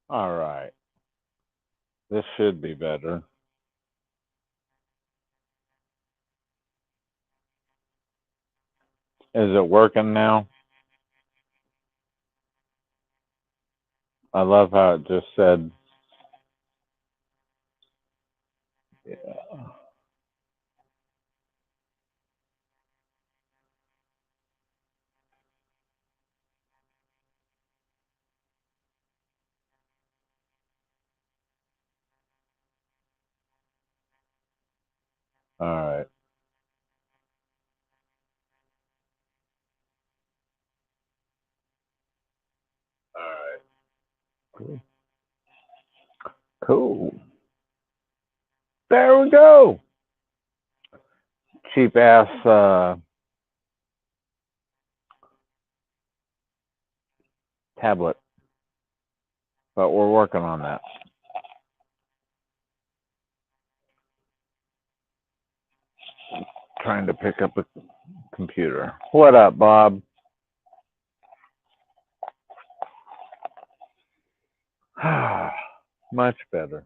All right. This should be better. Is it working now? I love how it just said, yeah. All right. All right. Cool. Cool. There we go. Cheap ass tablet, but we're working on that. Trying to pick up a computer. What up, Bob? Much better.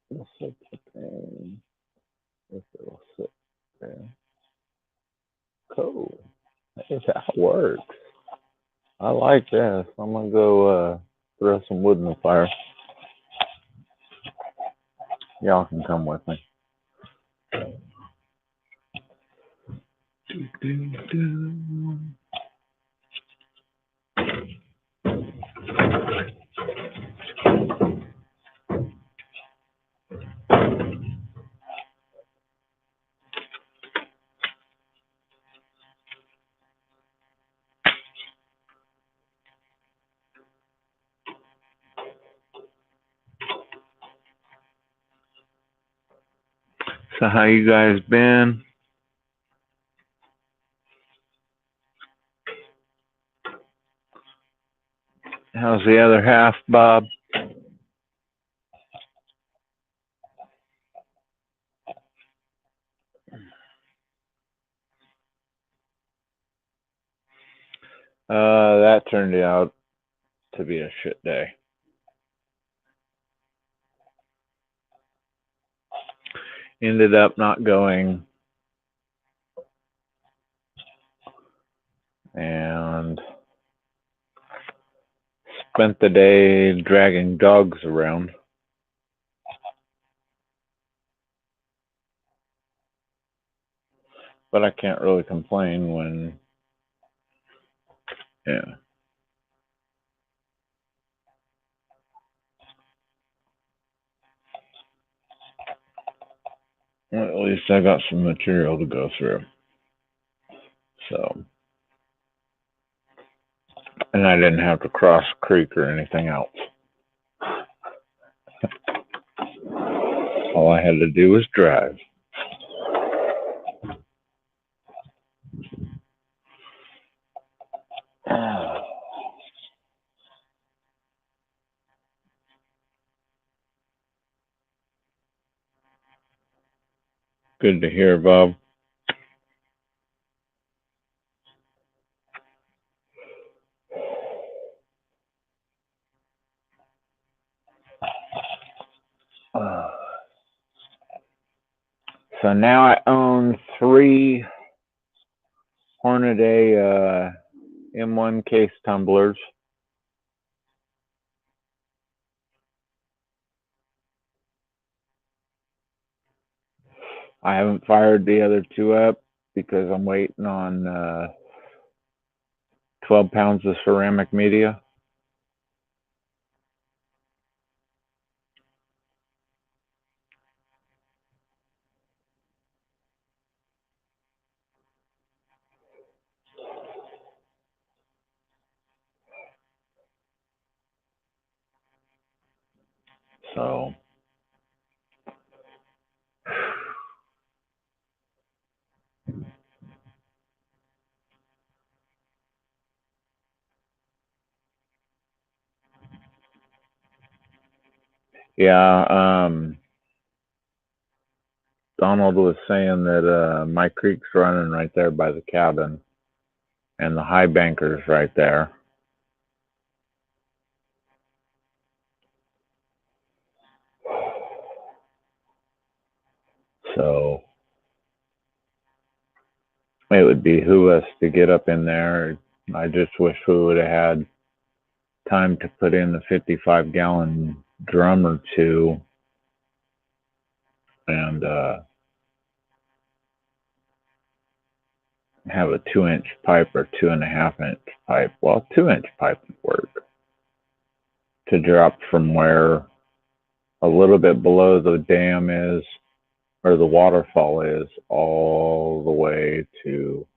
We'll sit the pain if it'll sit there. Cool. Hey, that works. I like this. I'm gonna go throw some wood in the fire. Y'all can come with me. So how you guys been? How's the other half, Bob? That turned out to be a shit day. Ended up not going, and spent the day dragging dogs around. But I can't really complain when, yeah. Well, at least I got some material to go through. So, and I didn't have to cross a creek or anything else. All I had to do was drive. Good to hear, Bob. So now I own three Hornady M1 case tumblers. I haven't fired the other two up because I'm waiting on 12 pounds of ceramic media. So, yeah, Donald was saying that my creek's running right there by the cabin, and the high banker's right there. So it would behoove us to get up in there. I just wish we would have had time to put in the 55-gallon drum or two and have a 2-inch pipe or 2.5-inch pipe. Well, 2-inch pipe would work to drop from where a little bit below the dam is or the waterfall is all the way to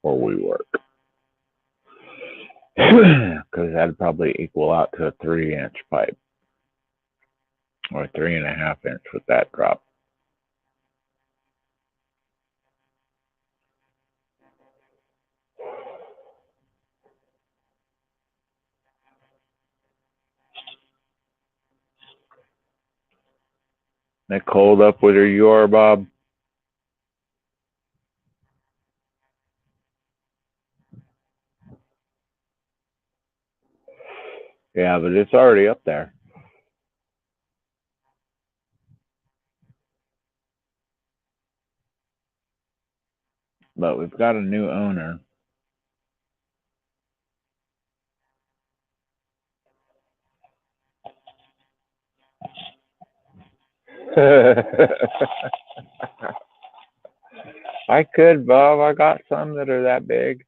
where we work. Because that'd probably equal out to a 3-inch pipe or 3.5-inch with that drop. That cold up where you are, Bob? Yeah, but it's already up there. But we've got a new owner. I could, Bob. I got some that are that big.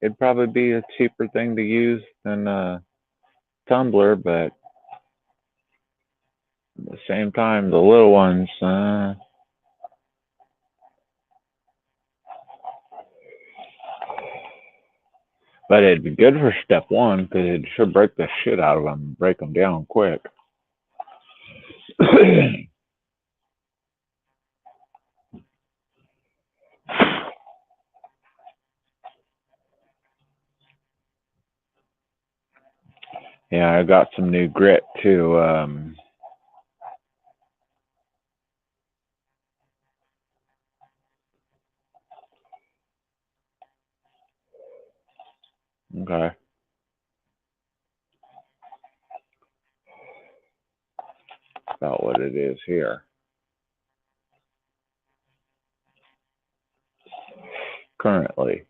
It'd probably be a cheaper thing to use than a tumbler, but at the same time, the little ones, but it'd be good for step one because it should break the shit out of them, break them down quick. Yeah, I got some new grit too. Okay. About what it is here. Currently.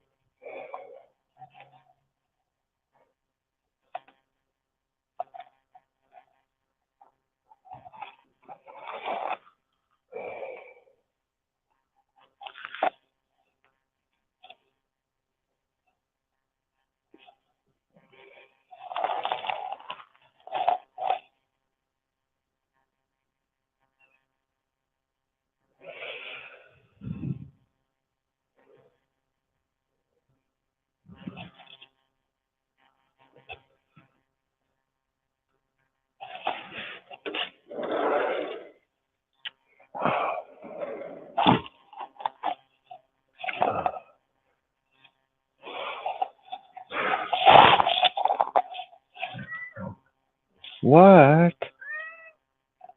What?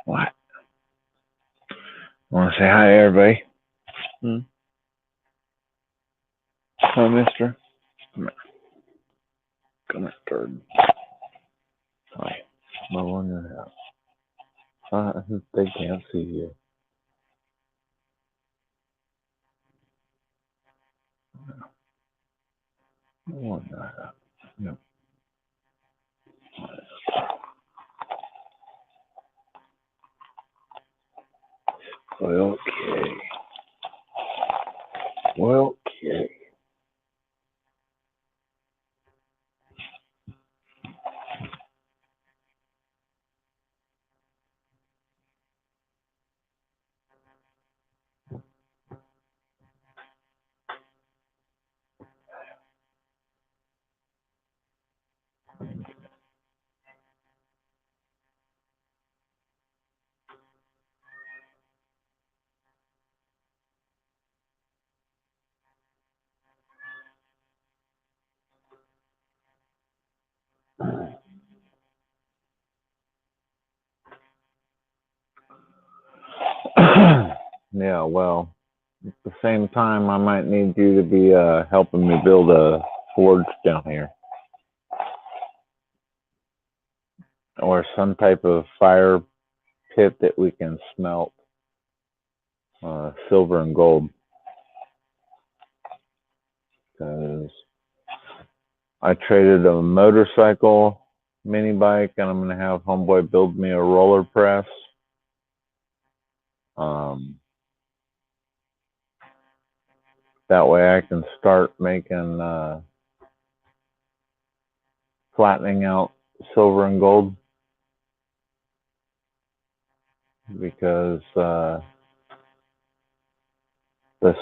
What? Want to say hi, everybody? Hi, mister. Come here. Come here, turd. Hi. My one in the house. They can't see you. One in the house. Yep. Well, okay. Well, okay. Yeah, well, at the same time, I might need you to be helping me build a forge down here or some type of fire pit that we can smelt silver and gold. Because I traded a motorcycle mini bike and I'm going to have Homeboy build me a roller press. Um, that way I can start making flattening out silver and gold because the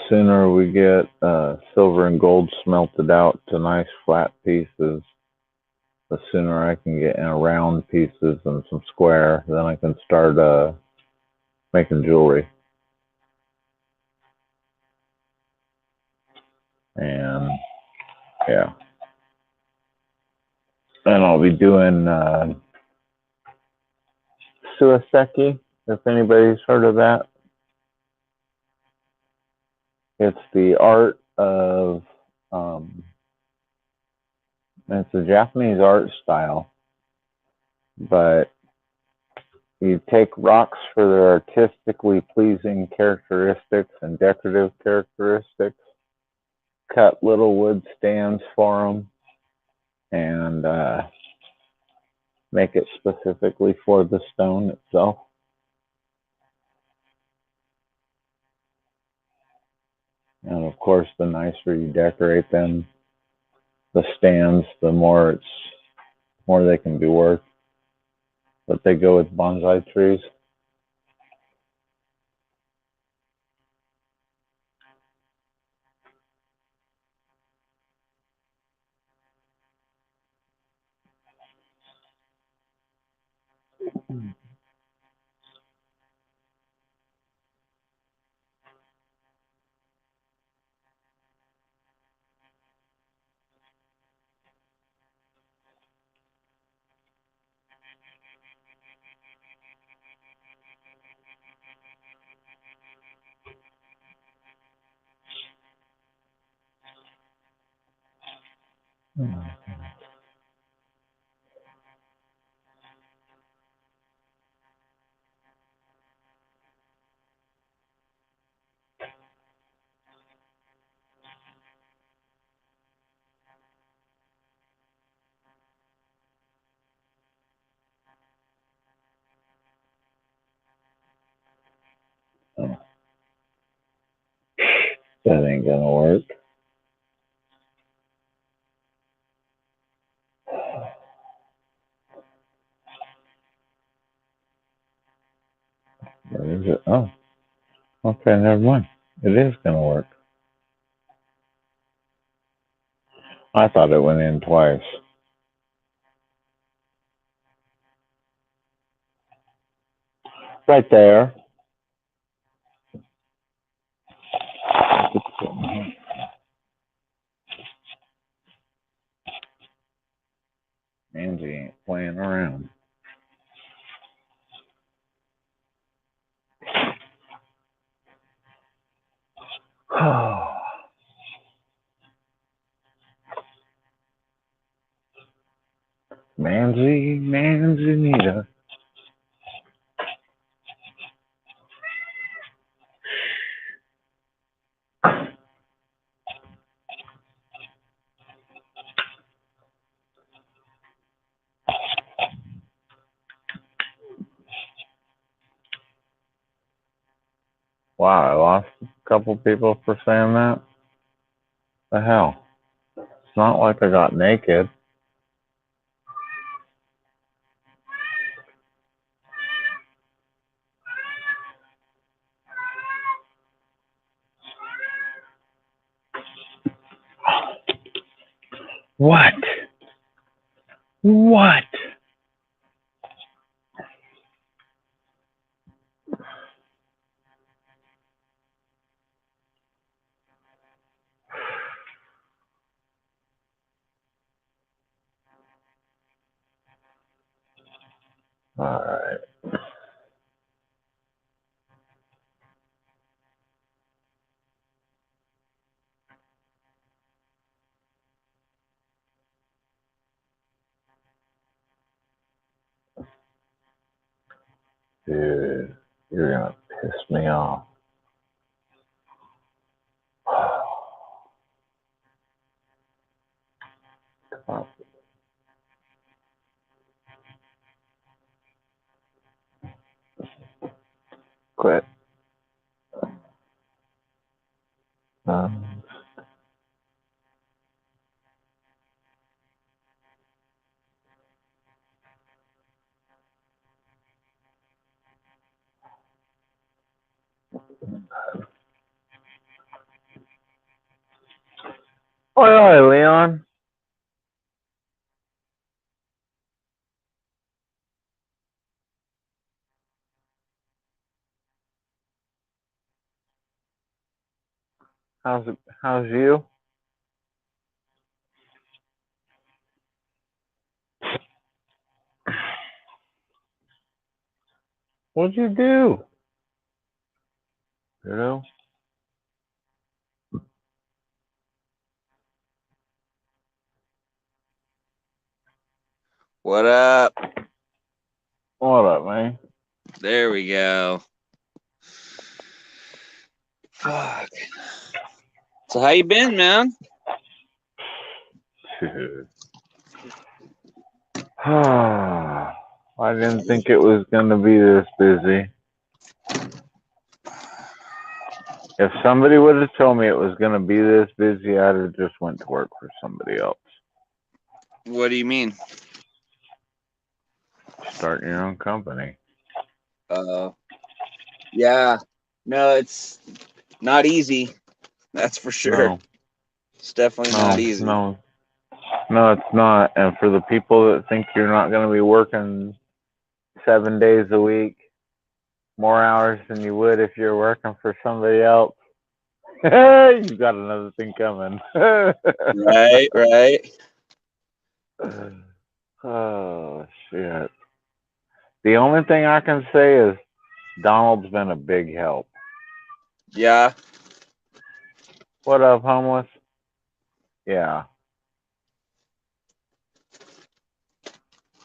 sooner we get silver and gold smelted out to nice flat pieces, the sooner I can get in round pieces and some square. Then I can start making jewelry. And yeah, and I'll be doing Suiseki, if anybody's heard of that. It's the art of, um, it's a Japanese art style, but you take rocks for their artistically pleasing characteristics and decorative characteristics, cut little wood stands for them, and make it specifically for the stone itself. And of course, the nicer you decorate them, the stands, the more they can be worth. But they go with bonsai trees. Oh, that ain't gonna work. Where is it? Oh, okay, never mind. It is gonna work. I thought it went in twice. Right there. Angie ain't playing around. Manzanita. Wow, I lost a couple people for saying that. The hell? It's not like I got naked. What? What? All right. Dude, you're gonna piss me off. Come on. Quit. Hi, Leon. How's you? What'd you do? You know? What up? What up, man? There we go. Fuck. So how you been, man? I didn't think it was gonna be this busy. If somebody would have told me it was gonna be this busy, I'd have just went to work for somebody else. What do you mean? Start your own company. Yeah. No, it's not easy. That's for sure. No, It's definitely not easy. no, it's not. And for the people that think you're not gonna be working 7 days a week, more hours than you would if you're working for somebody else, you got another thing coming. Right. Oh shit. The only thing I can say is Donald's been a big help. Yeah. What up, homeless? Yeah.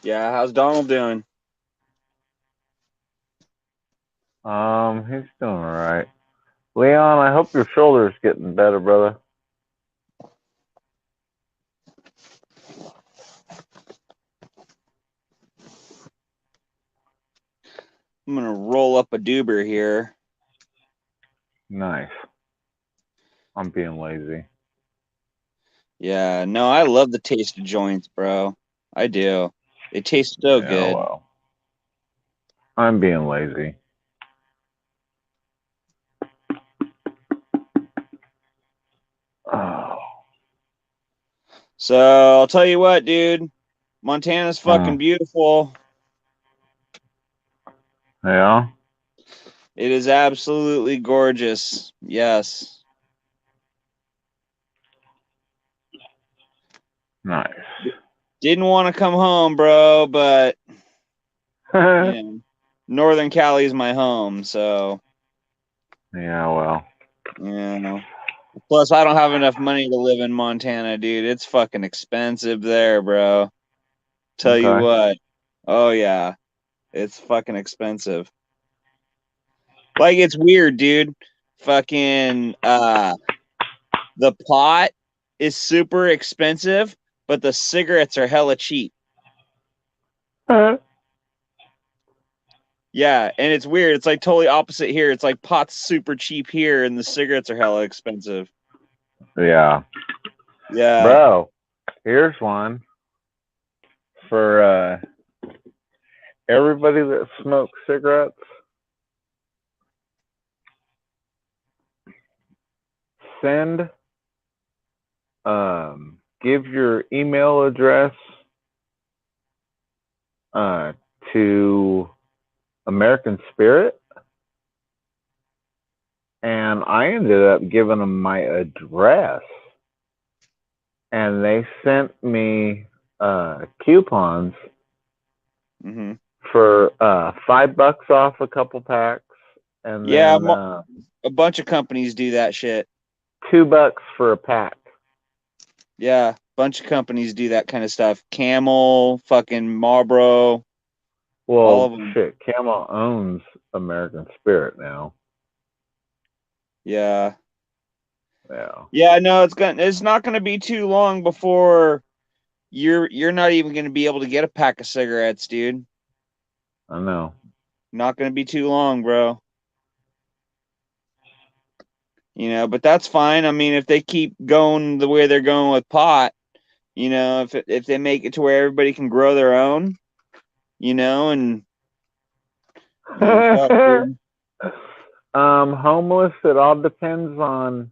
Yeah. How's Donald doing? He's doing all right. Leon, I hope your shoulder's getting better, brother. I'm gonna roll up a doober here. Nice. I'm being lazy. Yeah. No, I love the taste of joints, bro. I do. They taste so Yeah, good. well. I'm being lazy. Oh. So I'll tell you what, dude. Montana's fucking beautiful. Yeah? It is absolutely gorgeous. Yes. Nice. Didn't want to come home, bro, but you know, Northern Cali is my home, so Yeah, well. you know. Plus, I don't have enough money to live in Montana, dude. It's fucking expensive there, bro. Tell you Okay. what. Oh yeah, it's fucking expensive. Like it's weird, dude. Fucking the pot is super expensive, but the cigarettes are hella cheap. Yeah, and it's weird. It's like totally opposite here. It's like pot's super cheap here, and the cigarettes are hella expensive. Yeah. Yeah. Bro, here's one for everybody that smokes cigarettes. Send, give your email address to American Spirit, and I ended up giving them my address, and they sent me coupons for $5 off a couple packs, and Yeah, then a bunch of companies do that shit. $2 for a pack. Yeah, a bunch of companies do that kind of stuff. Camel, fucking Marlboro. All of Well, them. shit, Camel owns American Spirit now. Yeah. Yeah. Yeah, no, it's not gonna be too long before you're not even gonna be able to get a pack of cigarettes, dude. I know. Not gonna be too long, bro. But that's fine. I mean, if they keep going the way they're going with pot, if they make it to where everybody can grow their own, and fuck, dude. Homeless, it all depends on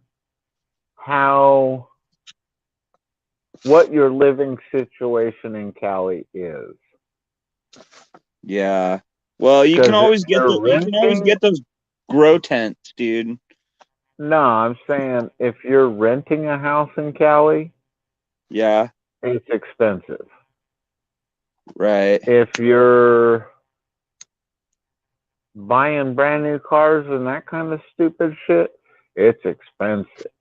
what your living situation in Cali is. Yeah. Well, you can Because if always get you're renting, those grow tents, dude. no, I'm saying if you're renting a house in Cali, Yeah. it's expensive. Right. If you're buying brand new cars and that kind of stupid shit, it's expensive.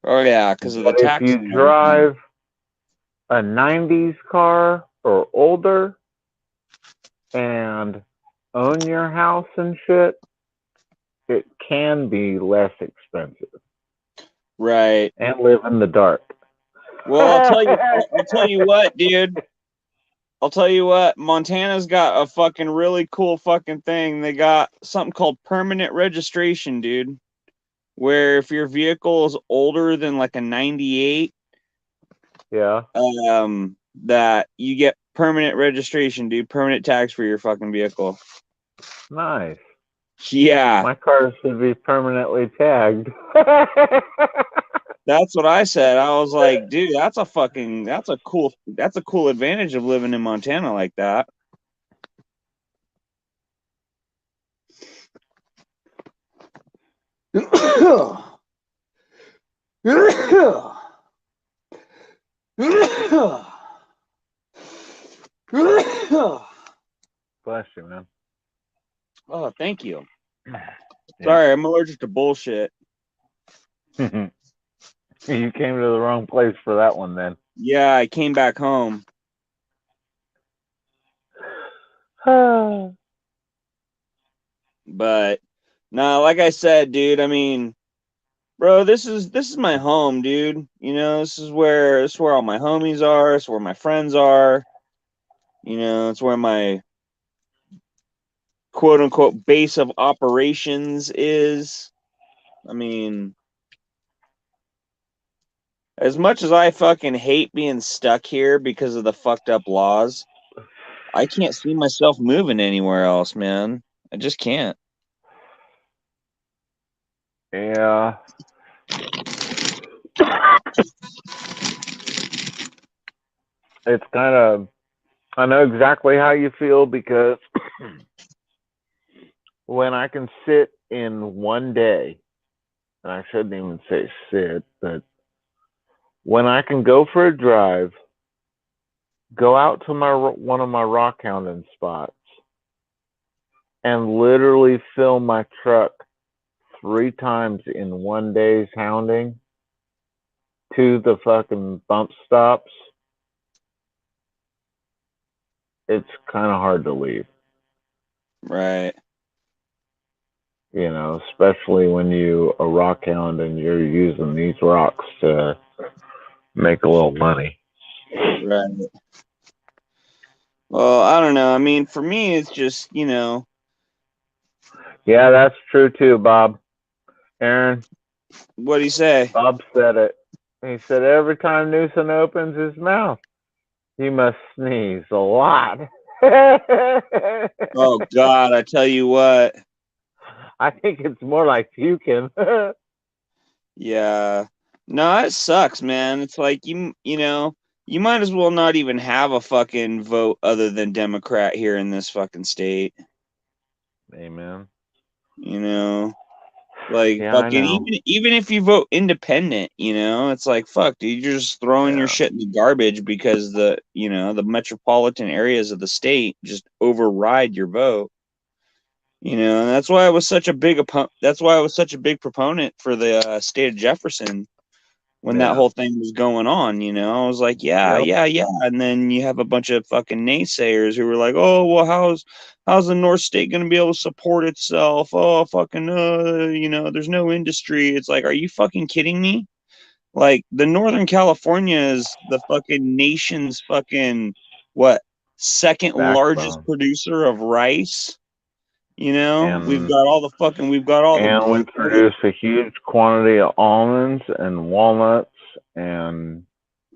Oh yeah, because of the But if taxes you and everything. drive a 90s car or older and own your house and shit, it can be less expensive Right. and live in the dark. Well, I'll tell you what, dude. I'll tell you what, Montana's got a fucking really cool fucking thing. They got something called permanent registration, dude. Where if your vehicle is older than like a 98, Yeah. that you get permanent registration, dude, permanent tags for your fucking vehicle. Nice. Yeah. My car should be permanently tagged. That's what I said. I was like, dude, that's a cool advantage of living in Montana like that. Bless you, man. Oh, thank you. Yeah. Sorry, I'm allergic to bullshit. You came to the wrong place for that one then. Yeah, I came back home. But no, like I said, dude, I mean, bro, this is my home, dude. This is where all my homies are, it's where my friends are. It's where my quote unquote base of operations is. I mean, as much as I fucking hate being stuck here because of the fucked up laws, I can't see myself moving anywhere else, man. I just can't. Yeah. It's kind of, I know exactly how you feel because when I can sit in one day, and I shouldn't even say sit, but when I can go for a drive, go out to one of my rock hounding spots, and literally fill my truck 3 times in one day's hounding to the fucking bump stops, it's kind of hard to leave. Right. Especially when you a rock hound and you're using these rocks to make a little money. Right. Well, I don't know. I mean, for me, it's just, Yeah, that's true too, Bob. Aaron, what'd he say? Bob said it. He said every time Newsom opens his mouth, he must sneeze a lot. Oh, God, I tell you what. I think it's more like puking. Yeah. No, it sucks, man. It's like, you might as well not even have a fucking vote other than Democrat here in this fucking state. Amen. Like Yeah, I fucking know. even if you vote independent, it's like fuck, dude, you're just throwing your shit in the garbage because the metropolitan areas of the state just override your vote. And that's why I was such a big proponent for the state of Jefferson. when that whole thing was going on, you know. I was like, yeah, and then you have a bunch of fucking naysayers who were like, oh, well, how's the North State going to be able to support itself? Oh, fucking you know, there's no industry. It's like, are you fucking kidding me? Like, the Northern California is the fucking nation's fucking what, second largest Backbone. producer of rice. You know, we've And got all the we produce a huge quantity of almonds and walnuts and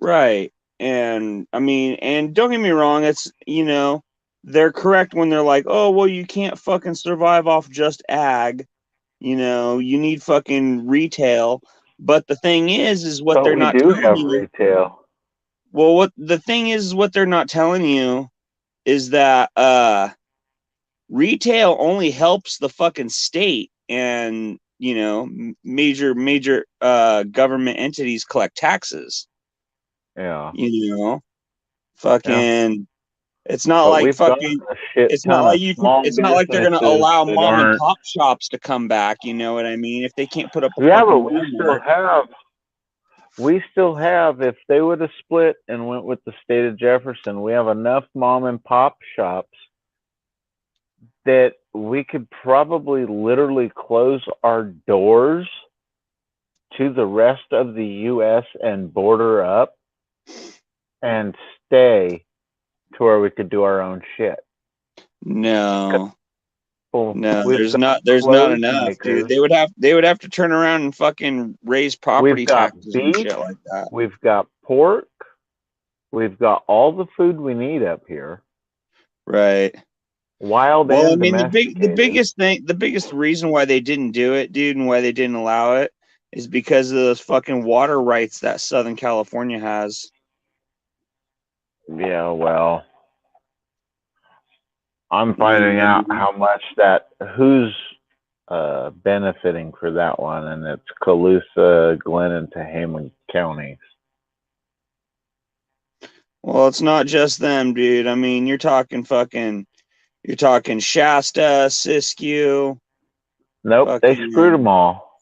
right. And I mean, and don't get me wrong, it's, you know, they're correct when they're like, oh, well, you can't fucking survive off just ag. You know, you need fucking retail. But the thing is what but they're we not do telling have you. retail. Well, what the thing is, what they're not telling you is that retail only helps the fucking state and, you know, major government entities collect taxes. Yeah. You know, fucking, it's not But like we've got fucking, a shit ton of small it's not like they're gonna businesses allow that mom and aren't. pop shops to come back. You know what I mean? If they can't put up a Yeah, but fucking Walmart. we still have, if they would have split and went with the state of Jefferson, we have enough mom and pop shops that we could probably literally close our doors to the rest of the U.S. and border up and stay to where we could do our own shit. No. Well, No, there's not enough, dude. They would have to turn around and fucking raise property taxes and shit like that. We've got pork. We've got all the food we need up here. Right. Wild well, and I mean, the biggest reason why they didn't do it, dude, and why they didn't allow it is because of those fucking water rights that Southern California has. Yeah, well, I'm finding out how much that, who's benefiting for that one, and it's Colusa, Glenn, and Tehama counties. Well, it's not just them, dude. I mean, you're talking Shasta, Siskiyou. Nope, they screwed them all.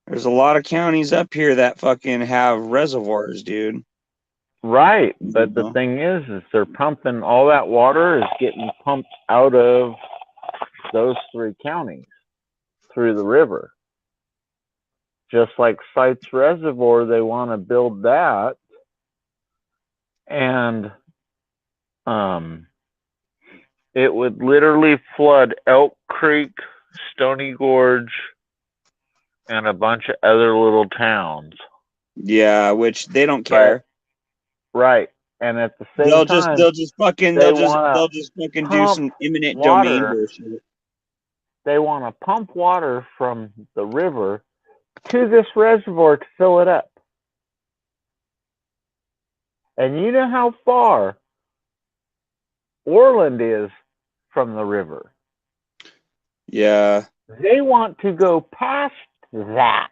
There's a lot of counties up here that fucking have reservoirs, dude. Right, but the thing is they're pumping, all that water is getting pumped out of those three counties through the river. Just like Sites Reservoir, they want to build that, and it would literally flood Elk Creek, Stony Gorge, and a bunch of other little towns. Yeah, which they don't care. Right. And at the same time, they'll just fucking do some eminent domain bullshit. They want to pump water from the river to this reservoir to fill it up. And you know how far Orland is from the river. Yeah. They want to go past that.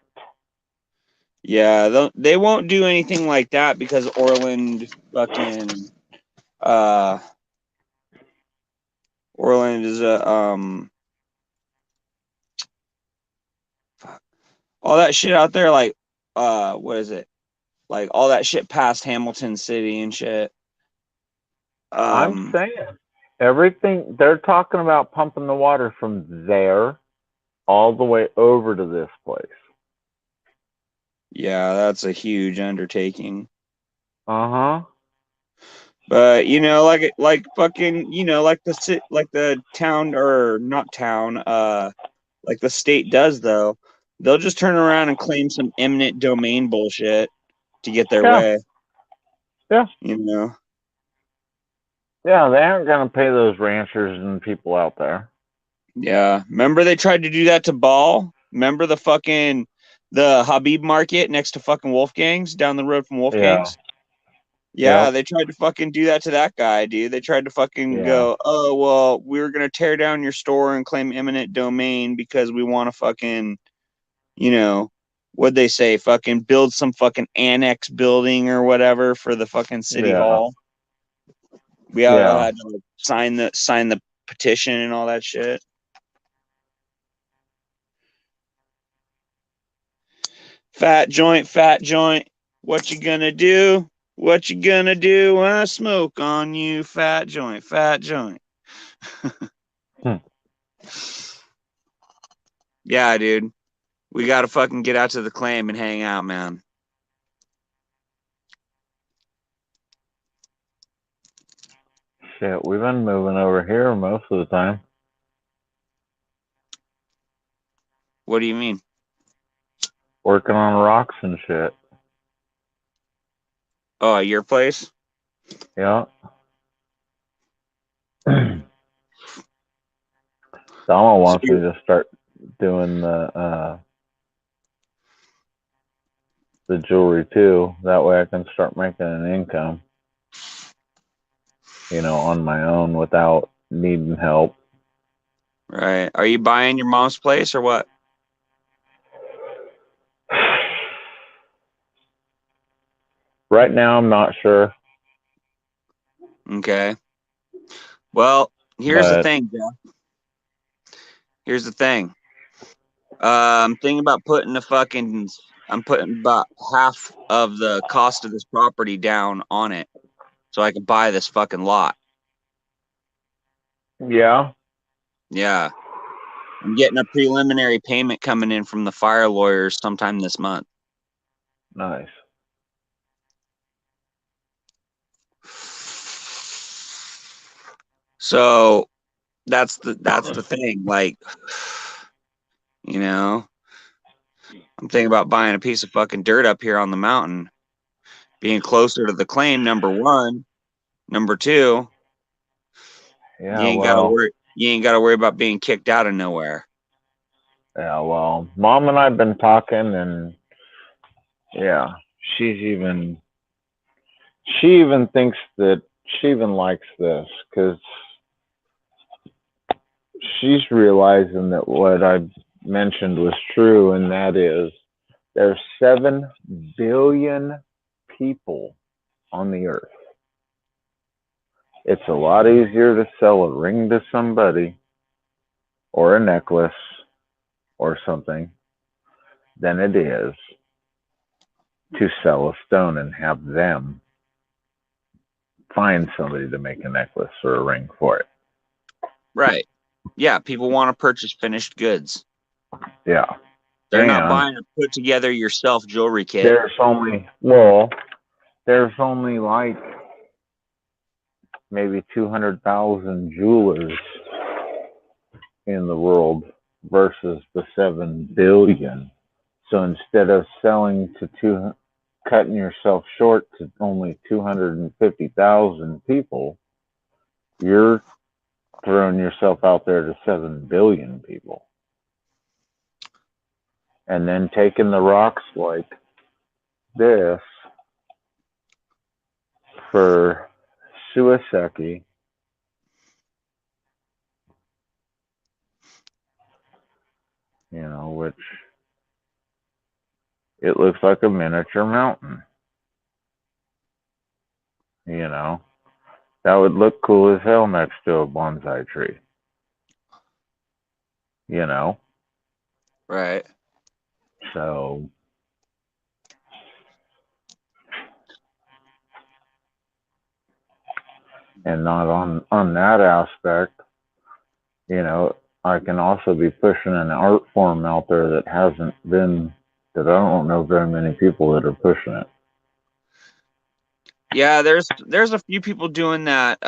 Yeah, they won't do anything like that because Orland fucking Orland is a all that shit out there, like what is it? Like all that shit past Hamilton City and shit. I'm saying everything they're talking about pumping the water from there all the way over to this place. Yeah, that's a huge undertaking. Uh-huh. But you know, like fucking, you know, like the town, or not town, like the state does though. They'll just turn around and claim some eminent domain bullshit to get their way. Yeah. You know. Yeah, they aren't gonna pay those ranchers and people out there. Yeah. Remember they tried to do that to Ball? Remember the Habib Market next to fucking Wolfgang's down the road from Wolfgang's? Yeah, they tried to fucking do that to that guy, dude. They tried to fucking go, oh, well, we were going to tear down your store and claim eminent domain because we want to fucking, you know, what'd they say? Fucking build some fucking annex building or whatever for the fucking city hall. We all had to sign the petition and all that shit. Fat joint, fat joint. What you gonna do? What you gonna do when I smoke on you? Fat joint, fat joint. Yeah, dude. We gotta fucking get out to the claim and hang out, man. Shit, we've been moving over here most of the time. What do you mean? Working on rocks and shit. Oh, at your place? Yeah. Dama wants me to start doing the jewelry too. That way I can start making an income, on my own without needing help. Right. Are you buying your mom's place or what? Right now, I'm not sure. Okay. Well, here's the thing, Jeff. Here's the thing. I'm thinking about I'm putting about half of the cost of this property down on it so I can buy this fucking lot. Yeah. Yeah. I'm getting a preliminary payment coming in from the fire lawyers sometime this month. Nice. So that's the thing. Like, I'm thinking about buying a piece of fucking dirt up here on the mountain, being closer to the claim, number one. Number two, Yeah, you ain't gotta worry about being kicked out of nowhere. Yeah, well, Mom and I've been talking, and yeah, she even thinks that she even likes this because she's realizing that what I mentioned was true, and that is there's 7 billion people on the earth. It's a lot easier to sell a ring to somebody or a necklace or something than it is to sell a stone and have them find somebody to make a necklace or a ring for it. Right. Yeah, people want to purchase finished goods. Yeah. They're not buying a put together yourself jewelry kit. There's only like maybe 200,000 jewelers in the world versus the 7 billion. So instead of cutting yourself short to only 250,000 people, you're throwing yourself out there to 7 billion people. And then taking the rocks like this for Suiseki, which it looks like a miniature mountain. That would look cool as hell next to a bonsai tree. Right. So, and not on that aspect, I can also be pushing an art form out there that I don't know very many people that are pushing it. Yeah, there's a few people doing that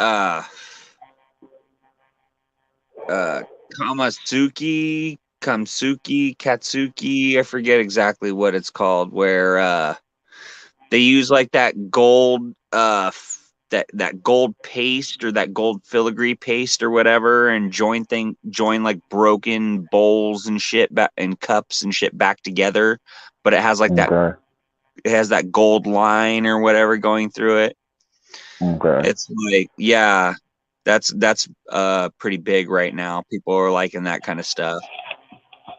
Kamsuki, Katsuki, I forget exactly what it's called, where they use like that gold that gold paste or that gold filigree paste or whatever, and join like broken bowls and shit and cups and shit back together, but it has like Okay. it has that gold line or whatever going through it. Okay. It's like, yeah, that's pretty big right now. People are liking that kind of stuff.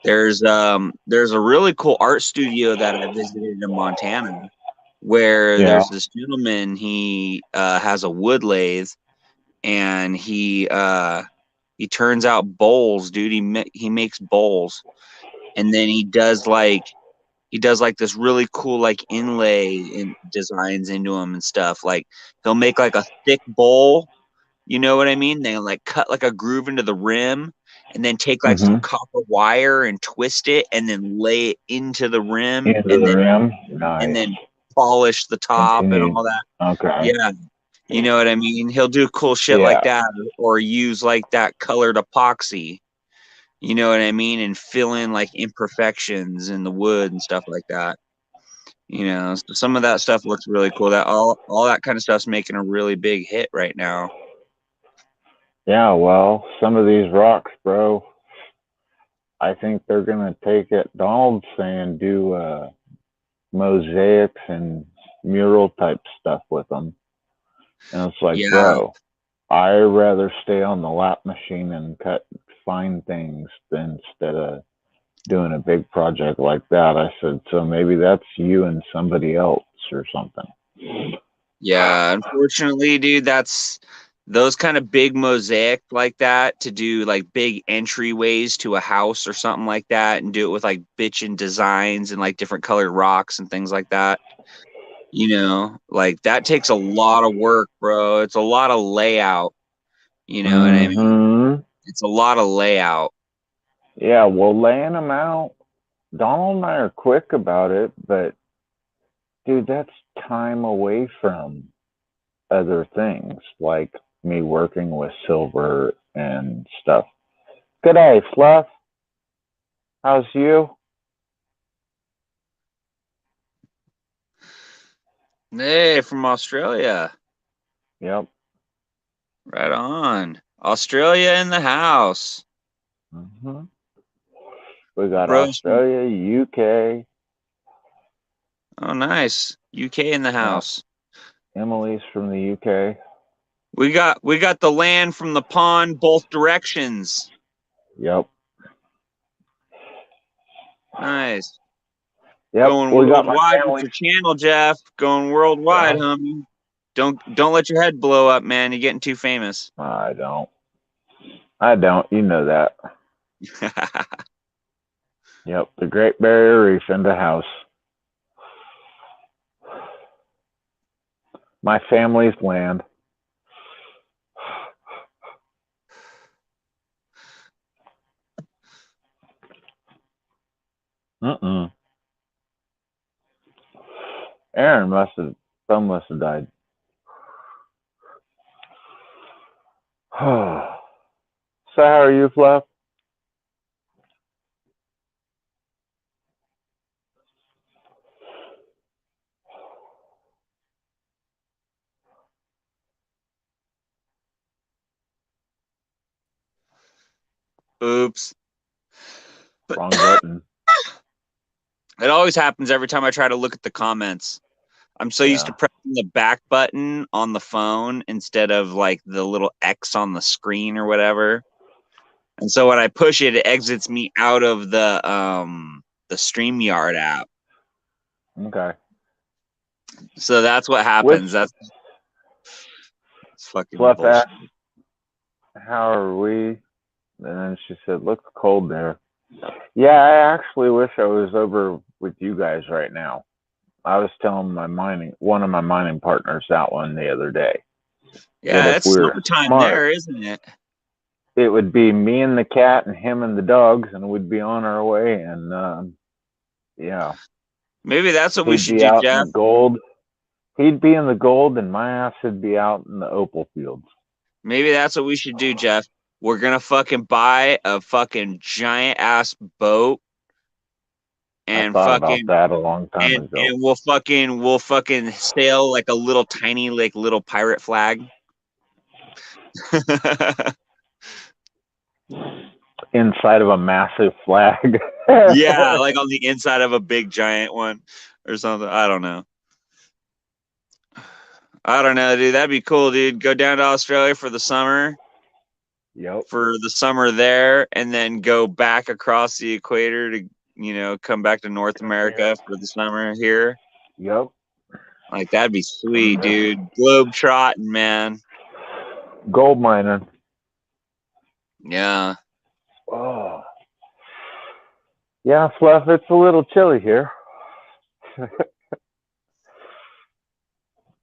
There's a really cool art studio that I visited in Montana where there's this gentleman. He has a wood lathe, and he turns out bowls, dude. He makes bowls, and then he does he does like this really cool like inlay in designs into them and stuff. Like he'll make like a thick bowl, you know what I mean? They like cut like a groove into the rim and then take like some Mm-hmm. copper wire and twist it and then lay it into the rim Into the rim. and Nice. then polish the top and Continue. all that. Okay. Yeah. You know what I mean? He'll do cool shit Yeah. like that or use like that colored epoxy. You know what I mean? And fill in like imperfections in the wood and stuff like that. You know, so some of that stuff looks really cool. That all that kind of stuff's making a really big hit right now. Yeah, well, some of these rocks, bro, I think they're gonna take it. Donald's saying do mosaics and mural type stuff with them, and it's like, Yeah, bro, I rather stay on the lap machine and cut fine things than instead of doing a big project like that. I said, so maybe that's you and somebody else or something. yeah. Unfortunately, dude, that's those kind of big mosaic like that to do like big entryways to a house or something like that and do it with like bitchin' designs and like different colored rocks and things like that. You know, like that takes a lot of work, bro. It's a lot of layout. You know what I mean? Mm-hmm. It's a lot of layout. Yeah, well, laying them out, Donald and I are quick about it, but dude, that's time away from other things like me working with silver and stuff. Good day, Fluff. How's you? Hey, from Australia. Yep. Right on. Australia in the house. Mm-hmm. We got Bros. Australia, UK. Oh, nice. UK in the Yeah, house. Emily's from the UK. We got the land from the pond both directions. Yep. Nice. Yep. Going We got my worldwide with family. your channel, Jeff. Going worldwide, Yeah. homie. Don't let your head blow up, man. You're getting too famous. I don't. I don't. You know that. Yep. The Great Barrier Reef in the house. My family's land. Mm-mm. Aaron some must have died. So how are you, Fluff? Oops. Wrong button. It always happens every time I try to look at the comments. I'm so used to Yeah. pressing the back button on the phone instead of like the little X on the screen or whatever. And so when I push it, it exits me out of the StreamYard app. Okay. So that's what happens. That's fucking Fluff bullshit. asked, how are we? And then she said, looks cold there. Yeah, I actually wish I was over with you guys right now. I was telling one of my mining partners that one the other day. Yeah, That if it's we were summertime smart, there, isn't it? it would be me and the cat and him and the dogs, and we'd be on our way. And yeah, Maybe that's what we he'd should be do, out in Jeff. the gold. He'd be in the gold, and my ass would be out in the opal fields. Maybe that's what we should do, Jeff. We're gonna fucking buy a fucking giant ass boat I and thought about fucking that a long time ago. and we'll fucking sail like a little tiny like little pirate flag. Inside of a massive flag. Yeah, like on the inside of a big giant one or something. I don't know. I don't know, dude. That'd be cool, dude. Go down to Australia for the summer. Yep. For the summer there, and then go back across the equator to, come back to North America for the summer here. Yep. Like that'd be sweet, dude. Globe trotting, man. Gold mining. Yeah. Oh. Yeah, Fluff, it's a little chilly here.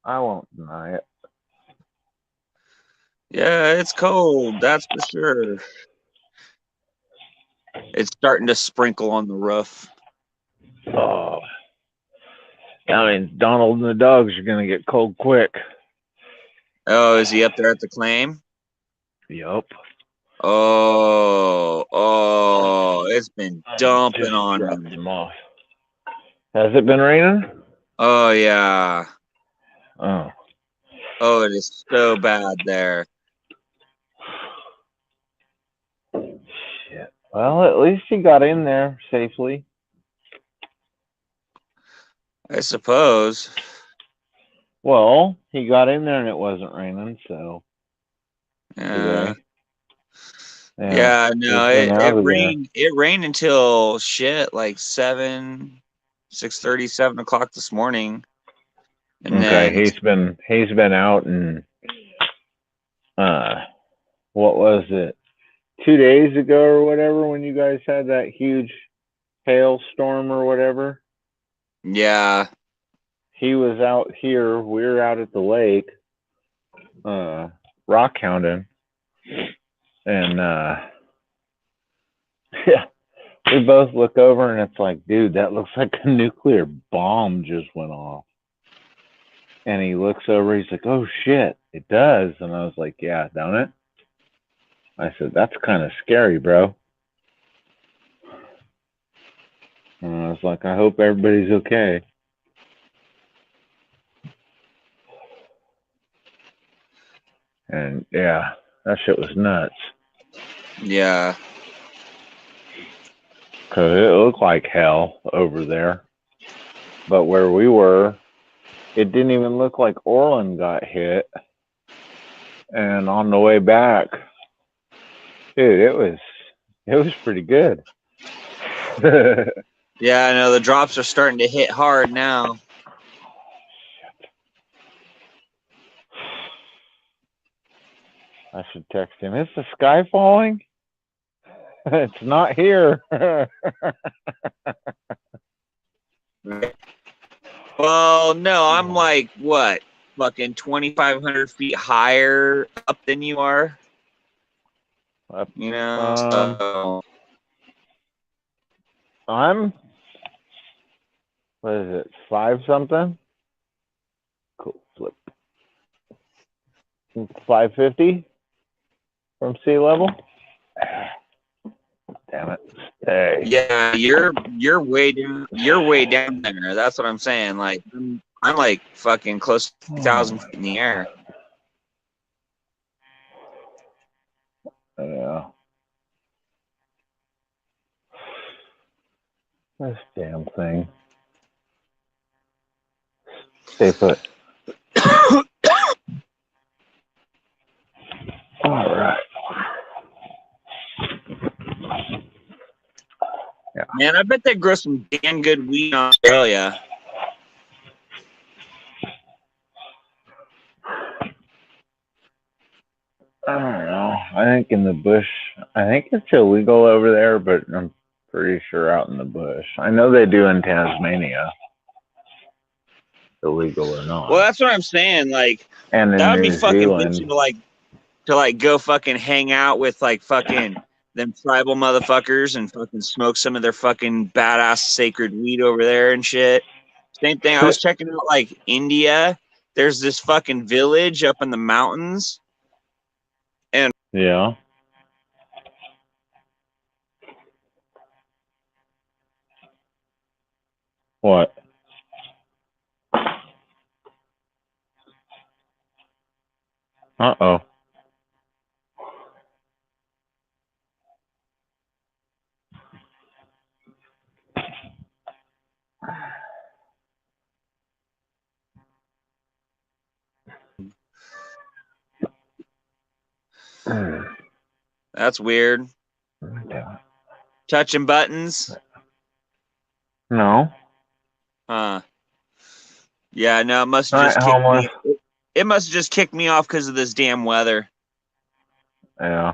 I won't deny it. Yeah, it's cold. That's for sure. It's starting to sprinkle on the roof. Oh, I mean, Donald and the dogs are gonna get cold quick. Oh, is he up there at the claim? Yup. Oh, it's been dumping Just on dropped him. him off. Has it been raining? Oh, yeah. Oh. Oh, it is so bad there. Shit. Well, at least he got in there safely. I suppose. Well, he got in there and it wasn't raining, so Yeah. today. Yeah, no, he's been it out of there. rained. It rained until shit, like 6:30, 7 o'clock this morning. And Okay, then he's been out and what was it? 2 days ago or whatever when you guys had that huge hailstorm or whatever. yeah. He was out here. We were out at the lake, rock hounding, and yeah, we both look over and it's like, dude, that looks like a nuclear bomb just went off. And he looks over, he's like, oh shit, it does. And I was like, yeah, don't it? I said, that's kind of scary, bro. And I was like, I hope everybody's okay. And yeah, that shit was nuts. Yeah. Because it looked like hell over there. But where we were, it didn't even look like Orland got hit. And on the way back, dude, it was pretty good. Yeah, I know the drops are starting to hit hard now. I should text him. Is the sky falling? It's not here. Well, no, I'm like, what? Fucking 2,500 feet higher up than you are? You know? So, I'm, what is it, 5 something? Cool, flip. 550 from sea level? Damn it. Hey. yeah, you're way down there. That's what I'm saying. Like I'm like fucking close to 2,000 feet in the air. Yeah. This damn thing. Stay put. All right. Yeah. Man, I bet they grow some damn good weed in Australia. I don't know. I think in the bush, I think it's illegal over there, but I'm pretty sure out in the bush. I know they do in Tasmania, illegal or not. Well, that's what I'm saying. Like, and in that would New be fucking Zealand, bitchin' to like go fucking hang out with like fucking them tribal motherfuckers and fucking smoke some of their fucking badass sacred weed over there and shit. Same thing. I was checking out like India. There's this fucking village up in the mountains. yeah. What? Uh-oh. That's weird. Touching buttons? No. Yeah, no, it must have just kicked me. It must have just kicked me off because of this damn weather. Yeah.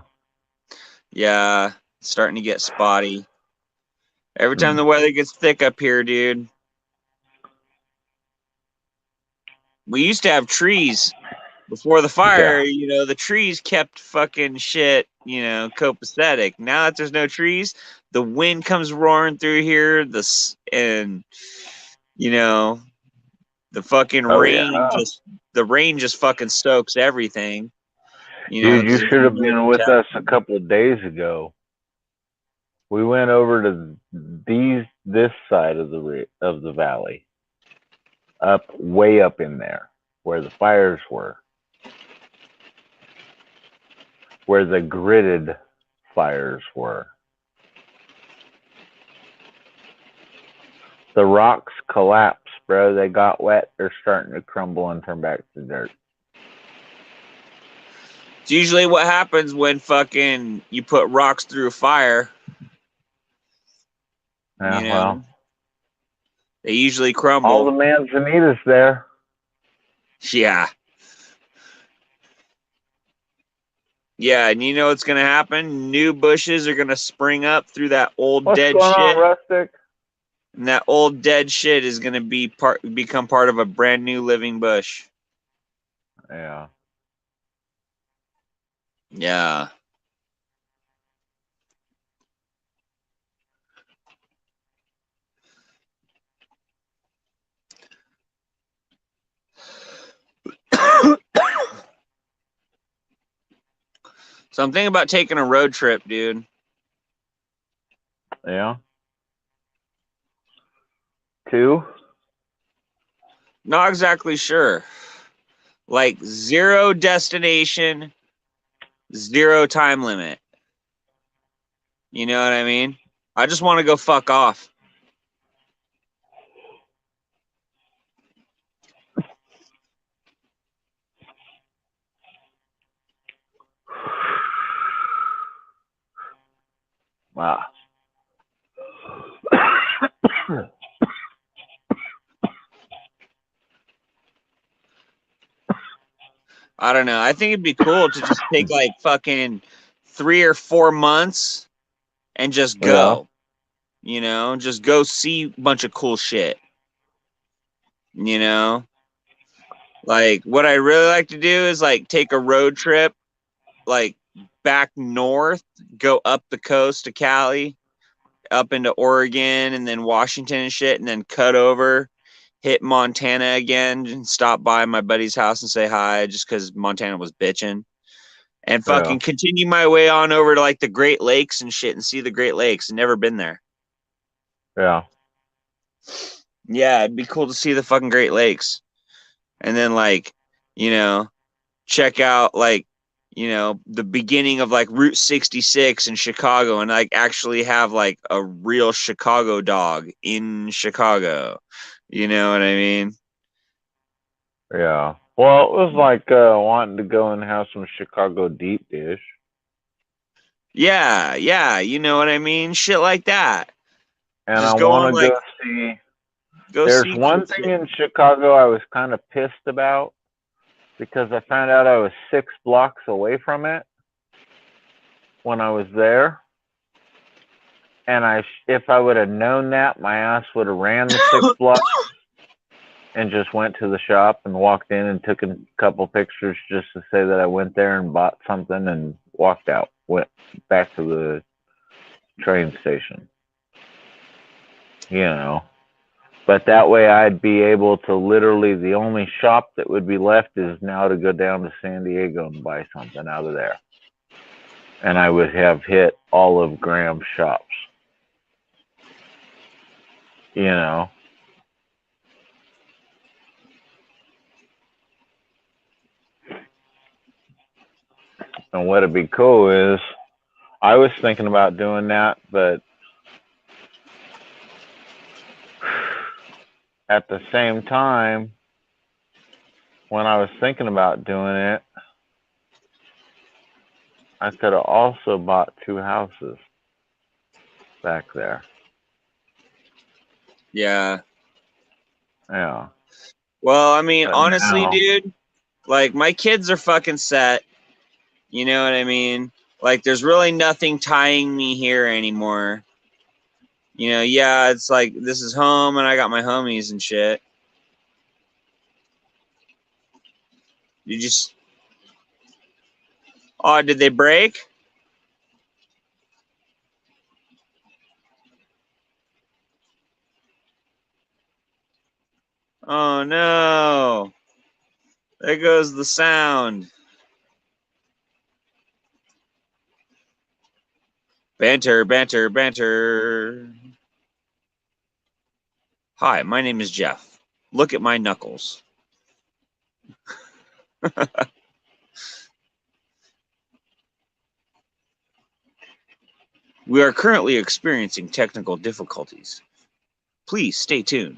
Yeah, it's starting to get spotty. Every time the weather gets thick up here, dude. we used to have trees before the fire. You know, the trees kept fucking shit, you know, copacetic. Now that there's no trees, the wind comes roaring through here. And you know, the fucking rain just fucking soaks everything. You know, Dude, you should have been with us a couple of days ago. We went over to this side of the valley, way up in there, where the fires were, where the gridded fires were. The rocks collapsed, bro. They got wet. They're starting to crumble and turn back to dirt. It's usually what happens when fucking you put rocks through a fire. Yeah, you know, well, they usually crumble. All the manzanitas there. Yeah. Yeah, and you know what's gonna happen? New bushes are gonna spring up through that old dead shit. What's going on, Rustic? And that old dead shit is gonna become part of a brand new living bush. Yeah. Yeah. So I'm thinking about taking a road trip, dude. Yeah. 2? Not exactly sure. Like 0 destination, 0 time limit. You know what I mean? I just want to go fuck off. Wow. I don't know. I think it'd be cool to just take like fucking 3 or 4 months and just go. Yeah. You know, just go see a bunch of cool shit. You know? Like what I really like to do is like take a road trip like back north, go up the coast to Cali, up into Oregon and then Washington and shit, and then cut over, hit Montana again, and stop by my buddy's house and say hi just because Montana was bitching. And fucking continue my way on over to like the Great Lakes and shit and see the Great Lakes. Never been there. Yeah. Yeah, it'd be cool to see the fucking Great Lakes. And then like, you know, check out like, you know, the beginning of like Route 66 in Chicago and like actually have like a real Chicago dog in Chicago. You know what I mean? Yeah. Well, it was like wanting to go and have some Chicago deep dish. Yeah, yeah, you know what I mean? Shit like that. And just I want to go see. There's one thing in Chicago I was kind of pissed about because I found out I was 6 blocks away from it when I was there. And if I would have known that, my ass would have ran the 6 blocks and just went to the shop and walked in and took a couple pictures just to say that I went there and bought something and walked out. Went back to the train station. You know. But that way I'd be able to literally, the only shop that would be left is now to go down to San Diego and buy something out of there. And I would have hit all of Graham's shops. You know. And what'd be cool is I was thinking about doing that, but at the same time, when I was thinking about doing it, I could have also bought 2 houses back there. Yeah. Yeah. Well, I mean, honestly, dude, like my kids are fucking set. You know what I mean? Like there's really nothing tying me here anymore. You know, yeah, it's like this is home and I got my homies and shit. You just. Oh, did they break? Oh no. There goes the sound. Banter, banter, banter. Hi, my name is Jeff. Look at my knuckles. We are currently experiencing technical difficulties. Please stay tuned.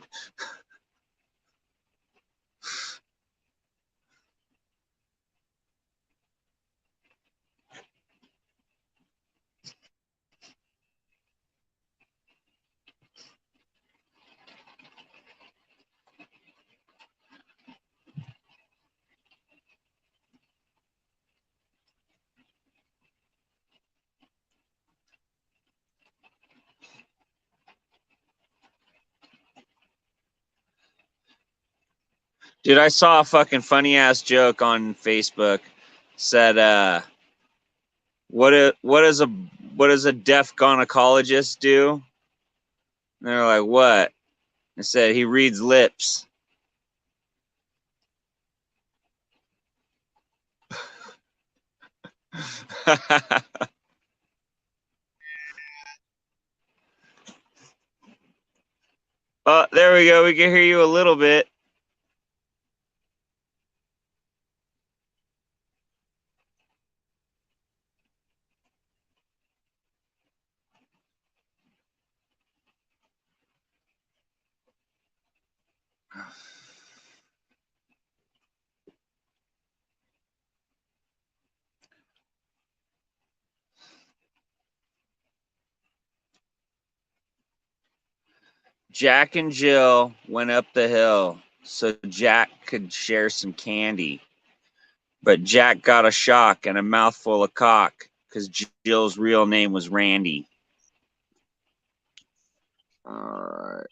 Dude, I saw a fucking funny ass joke on Facebook. Said, what does a deaf gynecologist do? And they're like, what? I said he reads lips. Oh, there we go. We can hear you a little bit. Jack and Jill went up the hill so Jack could share some candy. But Jack got a shock and a mouthful of cock because Jill's real name was Randy. All right.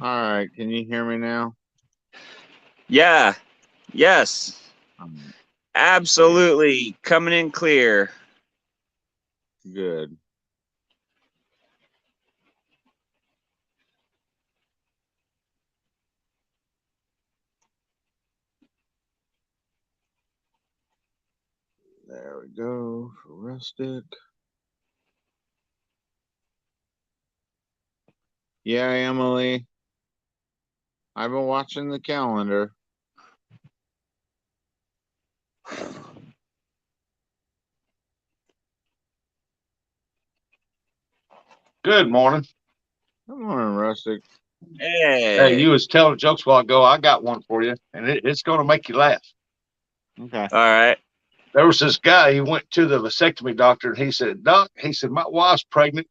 All right, can you hear me now? Yeah. Yes. Absolutely. Coming in clear. Good. There we go. Rustic. Yeah, Emily. I've been watching the calendar. Good morning. Good morning, Rustic. Hey, you was telling jokes a while ago. I got one for you, and it's going to make you laugh. Okay. All right. There was this guy. He went to the vasectomy doctor, and he said, "Doc," he said, "my wife's pregnant."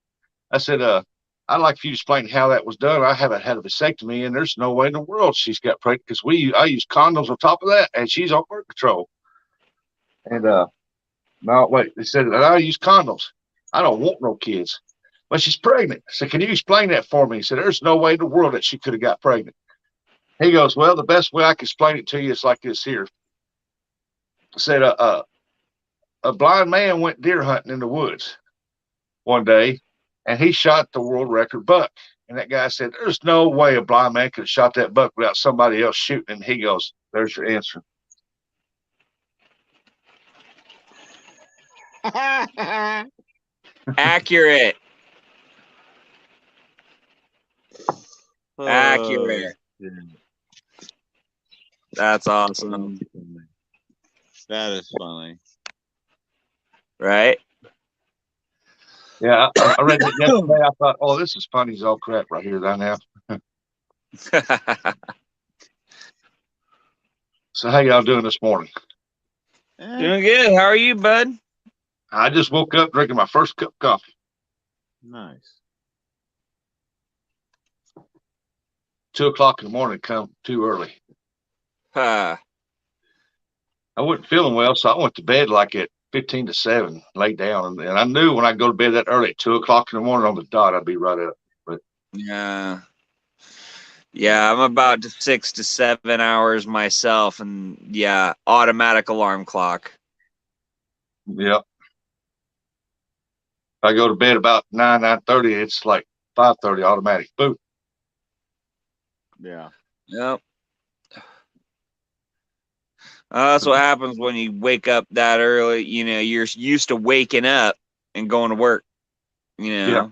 I said, "I'd like for you to explain how that was done. I haven't had a vasectomy, and there's no way in the world she's got pregnant because I use condoms on top of that, and she's on birth control." And no, wait, they said I use condoms. I don't want no kids, but she's pregnant. I said, "Can you explain that for me?" He said, "There's no way in the world that she could have got pregnant." He goes, "Well, the best way I can explain it to you is like this here." Said a blind man went deer hunting in the woods one day, and he shot the world record buck. And that guy said, "There's no way a blind man could have shot that buck without somebody else shooting." And he goes, "There's your answer." Accurate. Accurate. That's awesome. That is funny. Right? Yeah, I read it yesterday. I thought, "Oh, this is funny as all crap right here, right now." So how y'all doing this morning? Doing good. How are you, bud? I just woke up drinking my first cup of coffee. Nice. 2 o'clock in the morning come too early. Huh. I wasn't feeling well, so I went to bed like at 15 to 7, laid down. And I knew when I go to bed that early at 2 o'clock in the morning on the dot, I'd be right up. But Yeah. Yeah, I'm about 6 to 7 hours myself, and yeah, automatic alarm clock. yeah. If I go to bed about 9:30, it's like 5:30 automatic. Boom. Yeah. Yep. That's what happens when you wake up that early. You know, you're used to waking up and going to work. You know. Yeah.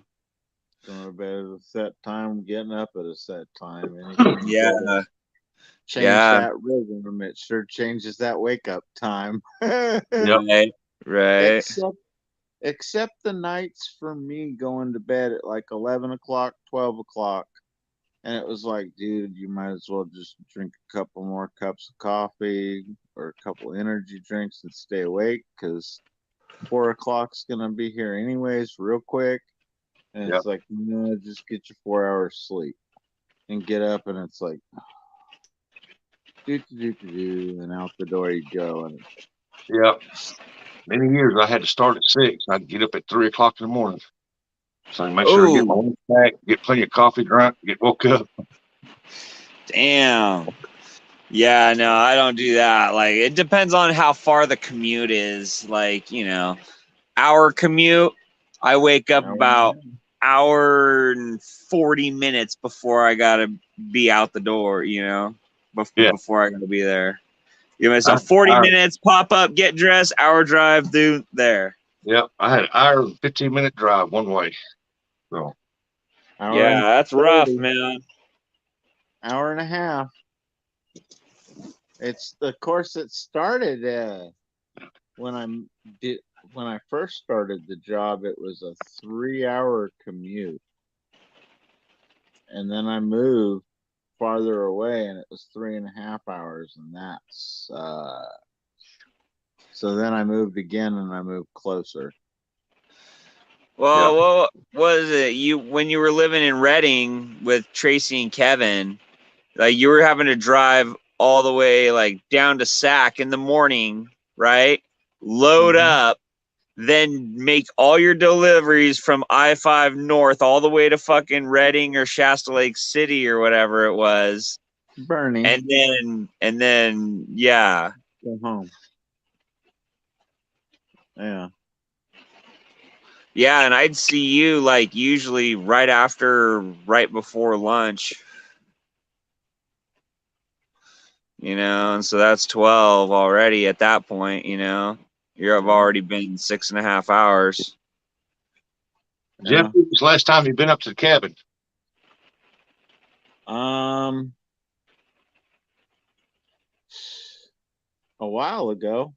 Going to bed at a set time, getting up at a set time. Yeah. Change Yeah. that rhythm. It sure changes that wake up time. Yep. Right. Right. Except the nights for me going to bed at like 11 o'clock, 12 o'clock. And it was like, dude, you might as well just drink a couple more cups of coffee or a couple energy drinks and stay awake, because 4 o'clock's going to be here anyways, real quick. And Yep. it's like, no, just get your 4 hours sleep and get up. And it's like, and out the door you go. And Yep. Many years I had to start at 6. I'd get up at 3 o'clock in the morning. So I make sure I get my lunch pack, get plenty of coffee drunk, get woke up. Damn. Yeah, no, I don't do that. Like, it depends on how far the commute is. Like, you know, our commute, I wake up about hour and 40 minutes before I gotta be out the door, you know, before I gotta be there. Give myself 40 minutes, pop up, get dressed, hour drive, through there. Yep. I had an hour and 15-minute drive one way. So yeah, that's rough, man. Hour and a half. It's the course that started when I first started the job. It was a 3-hour commute, and then I moved farther away, and it was 3.5 hours, and that's so then I moved again, and I moved closer. Well, what was it? When you were living in Redding with Tracy and Kevin, like you were having to drive all the way like down to Sac in the morning, right? Load up, then make all your deliveries from I-5 North all the way to fucking Redding or Shasta Lake City or whatever it was. Bernie. And then yeah. Go home. Yeah. Yeah, and I'd see you like usually right before lunch. You know, and so that's 12 already at that point, you know. You've already been 6.5 hours. Jeff, when was the last time you've been up to the cabin? A while ago.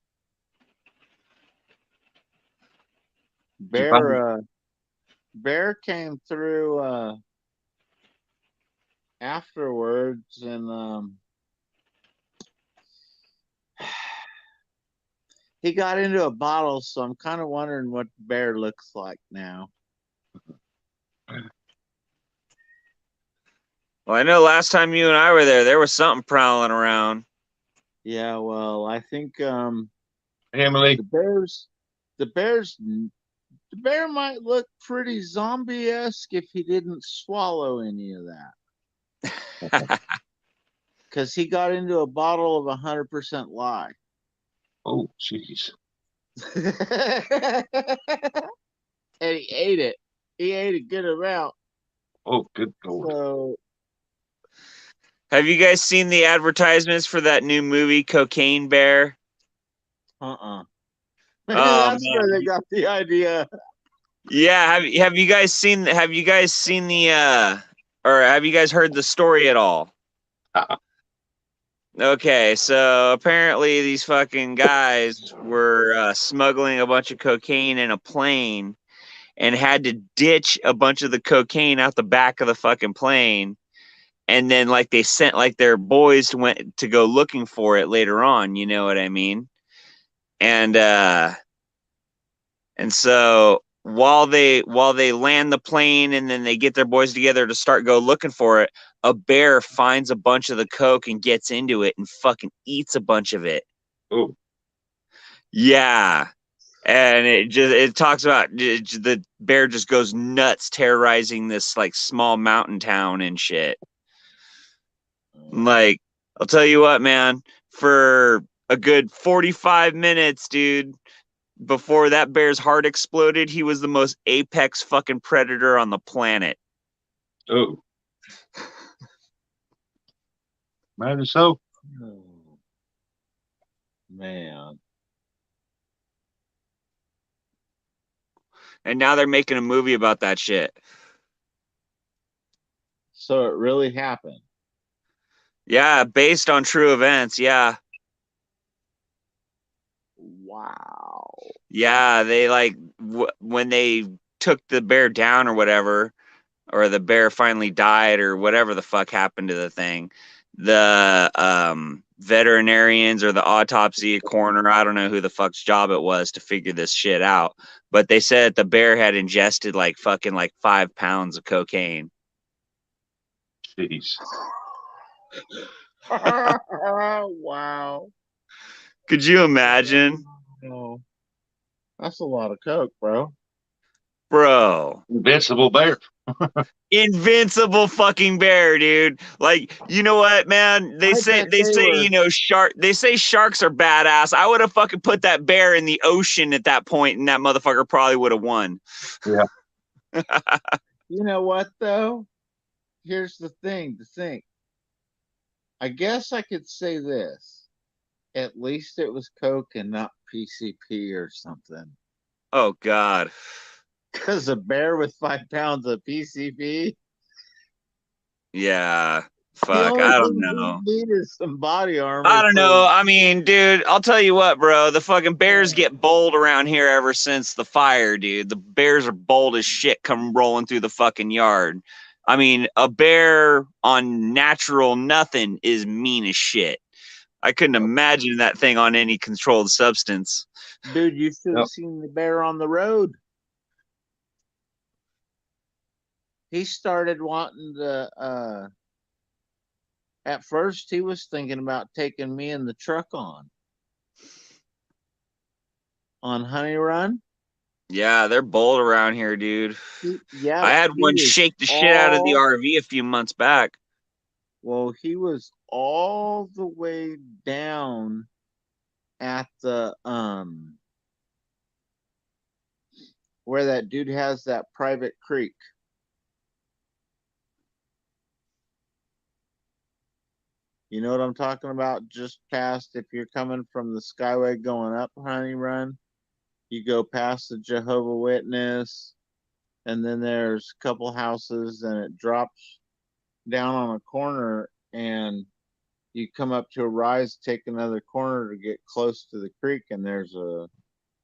Bear came through afterwards, and he got into a bottle, so I'm kind of wondering what Bear looks like now. Well, I know last time you and I were there was something prowling around. Yeah, well, I think Emily, the bear might look pretty zombie-esque if he didn't swallow any of that. Because he got into a bottle of 100% lye. Oh, jeez. And he ate it. He ate a good amount. Oh, good Lord. So, have you guys seen the advertisements for that new movie, Cocaine Bear? Maybe that's where they got the idea. Yeah, have you guys seen the or have you guys heard the story at all? Okay, so apparently these fucking guys were smuggling a bunch of cocaine in a plane and had to ditch a bunch of the cocaine out the back of the fucking plane. And then like they sent like their boys went to go looking for it later on, you know what I mean? And so while they land the plane and then they get their boys together to start go looking for it, a bear finds a bunch of the coke and gets into it and fucking eats a bunch of it. Oh, Yeah. And it talks about the bear just goes nuts terrorizing this like small mountain town and shit. Like, I'll tell you what, man, for a good 45 minutes, dude, before that bear's heart exploded, he was the most apex fucking predator on the planet. oh, maybe so. Oh, man. And now they're making a movie about that shit. So it really happened. Yeah, based on true events. Yeah. Wow. Yeah, they like when they took the bear down or whatever, or the bear finally died or whatever the fuck happened to the thing. The veterinarians or the autopsy coroner, I don't know who the fuck's job it was to figure this shit out, but they said the bear had ingested like fucking like 5 pounds of cocaine. Jeez. Wow. Could you imagine? Oh, that's a lot of coke, bro. Bro. Invincible bear. Invincible fucking bear, dude. Like, you know what, man? They say you know, they say sharks are badass. I would have fucking put that bear in the ocean at that point, and that motherfucker probably would have won. Yeah. You know what though? Here's the thing to think. I guess I could say this. At least it was coke and not PCP or something. Oh God. Because a bear with 5 pounds of PCP. Yeah. The Fuck. only I don't thing know. we need is some body armor. I don't know. I mean, dude, I'll tell you what, bro. The fucking bears get bold around here ever since the fire, dude. The bears are bold as shit come rolling through the fucking yard. I mean, a bear on natural nothing is mean as shit. I couldn't imagine that thing on any controlled substance. Dude, you should have seen the bear on the road. He started wanting to at first he was thinking about taking me in the truck on Honey Run. Yeah, they're bold around here, dude. Yeah, I had one shake the shit out of the RV a few months back. Well, he was all the way down at the where that dude has that private creek. You know what I'm talking about? Just past, if you're coming from the Skyway going up Honey Run, you go past the Jehovah Witness, and then there's a couple houses, and it drops down on a corner, and you come up to a rise, take another corner to get close to the creek, and there's a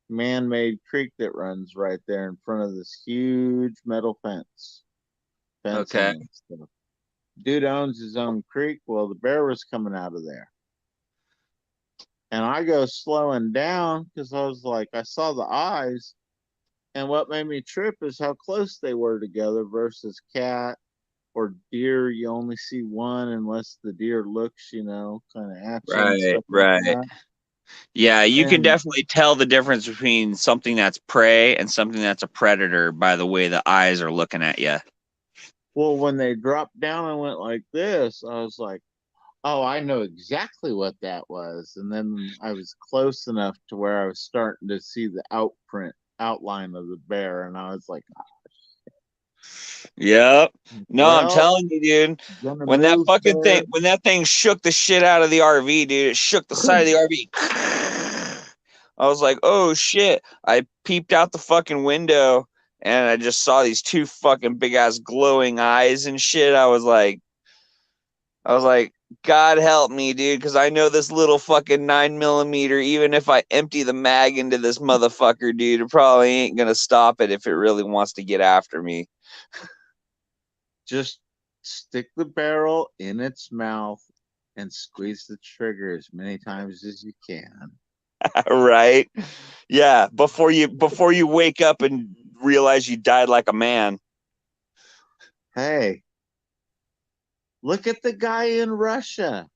man-made creek that runs right there in front of this huge metal fence. Okay. Dude owns his own creek. Well, the bear was coming out of there. And I go slowing down because I was like, I saw the eyes. And what made me trip is how close they were together versus cat or deer. You only see one unless the deer looks, you know, kind of at you. Right. Like yeah, you can definitely tell the difference between something that's prey and something that's a predator by the way the eyes are looking at you. Well, when they dropped down and went like this, I was like, oh, I know exactly what that was. And then I was close enough to where I was starting to see the outline of the bear. And I was like, oh, shit. Yep. No, well, I'm telling you, dude, when that thing shook the shit out of the RV, dude, it shook the side of the RV. I was like, oh shit. I peeped out the fucking window and I just saw these two fucking big ass glowing eyes and shit. I was like, God help me, dude, because I know this little fucking 9mm, even if I empty the mag into this motherfucker, dude, it probably ain't gonna stop it if it really wants to get after me. Just stick the barrel in its mouth and squeeze the trigger as many times as you can. Right? Yeah, before you wake up and realize you died like a man. Hey, Look at the guy in Russia.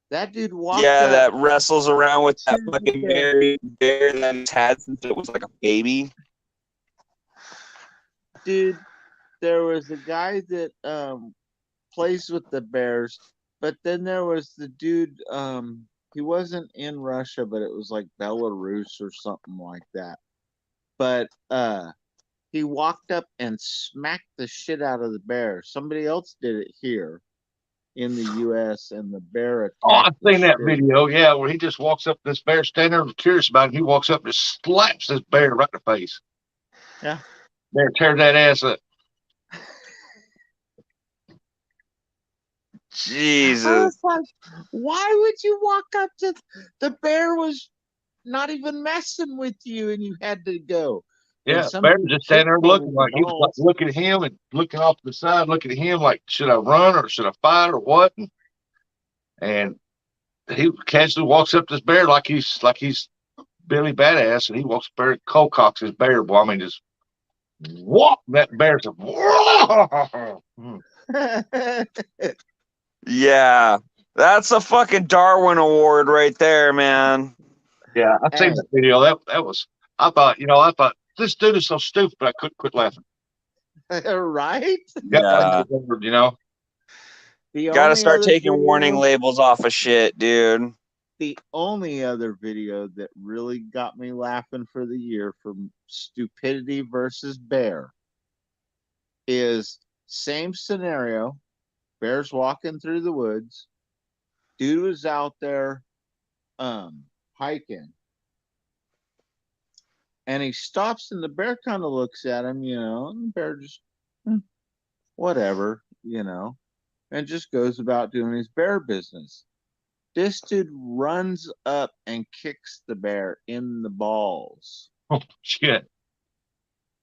That dude walked Yeah, up that wrestles around with that to the fucking bear. bear that he's had since it was like a baby. Dude, there was a guy that plays with the Bears, but then there was the dude, he wasn't in Russia, but it was like Belarus or something like that. But he walked up and smacked the shit out of the bear. Somebody else did it here in the US, and the bear attacked. Oh, I've seen that shit. video, yeah, where he just walks up to this bear standing there curious about it. He walks up and just slaps this bear right in the face. Yeah. Bear tears that ass up. I Jesus. was like, why would you walk up to the bear was not even messing with you and you had to go? And Yeah, some bear dude just standing there kicked one looking in the like he was like balls. looking at him and looking off to the side, looking at him like, should I run or should I fight or what? And he casually walks up to this bear like he's Billy Badass, and he walks bear and cold cocks his bear. Boy, I mean, just whoop that bear's Yeah. That's a fucking Darwin Award right there, man. Yeah, I seen And- that video. That was. I thought this dude is so stupid, but I couldn't quit laughing. Right? Yeah. You know. The Gotta only start other taking video- warning labels off of shit, dude. The only other video that really got me laughing for the year from Stupidity versus Bear is same scenario. Bear's walking through the woods. Dude was out there hiking. And he stops and the bear kind of looks at him, and the bear just whatever, and just goes about doing his bear business. This dude runs up and kicks the bear in the balls. Oh shit!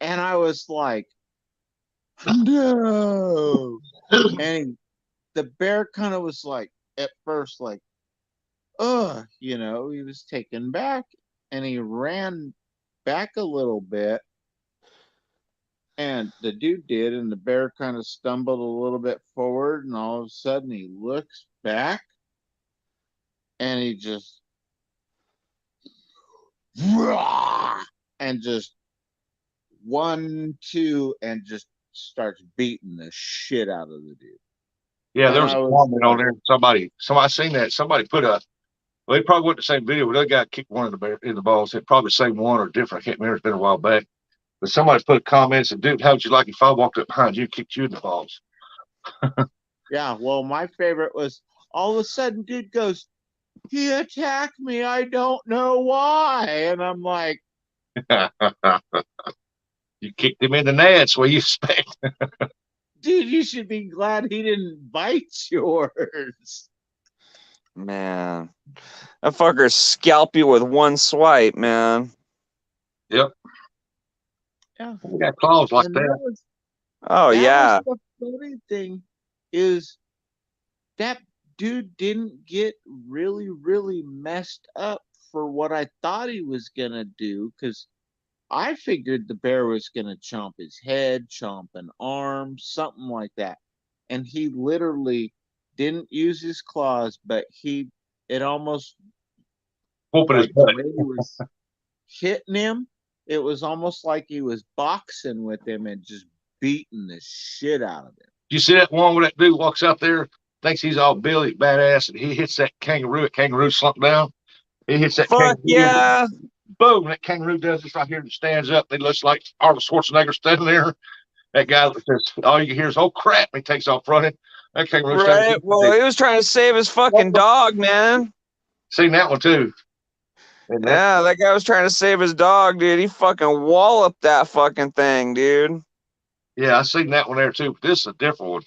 And I was like, no. And the bear kind of was like, at first, like, he was taken back. And he ran back a little bit. And the dude did. And the bear kind of stumbled a little bit forward. And all of a sudden, he looks back. And he just just 1, 2, and just starts beating the shit out of the dude. Yeah, there was And a I was comment on there. Somebody seen that. Somebody put well, they probably wasn't the same video, but that guy kicked one in the balls. It probably the same one or different. I can't remember. It's been a while back. But somebody put a comment and said, dude, how would you like if I walked up behind you and kicked you in the balls? Yeah, well, my favorite was all of a sudden, dude goes, he attacked me. I don't know why. And I'm like, You kicked him in the nuts. What do you expect? dude, you should be glad he didn't bite yours. Man. That fucker scalp you with one swipe, man. Yep. Yeah. We got claws like And that. Oh, yeah. was the funny thing is that dude didn't get really, really messed up for what I thought he was going to do, because I figured the bear was going to chomp his head, chomp an arm, something like that. And he literally didn't use his claws, but it almost, Whooping his like butt. the way he was hitting him, it was almost like he was boxing with him and just beating the shit out of him. You see that one where that dude walks out there, thinks he's all Billy Badass, and he hits that kangaroo. That kangaroo slumped down. He hits that Fuck kangaroo. yeah. Boom! That kangaroo does this right here and stands up. It looks like Arnold Schwarzenegger standing there. That guy says, all you can hear is, oh crap, and he takes off running. That kangaroo Right. Well, he was trying to save his fucking dog, man. Seen that one too. And Yeah, that guy was trying to save his dog, dude. He fucking walloped that fucking thing, dude. yeah, I seen that one there too. But this is a different one.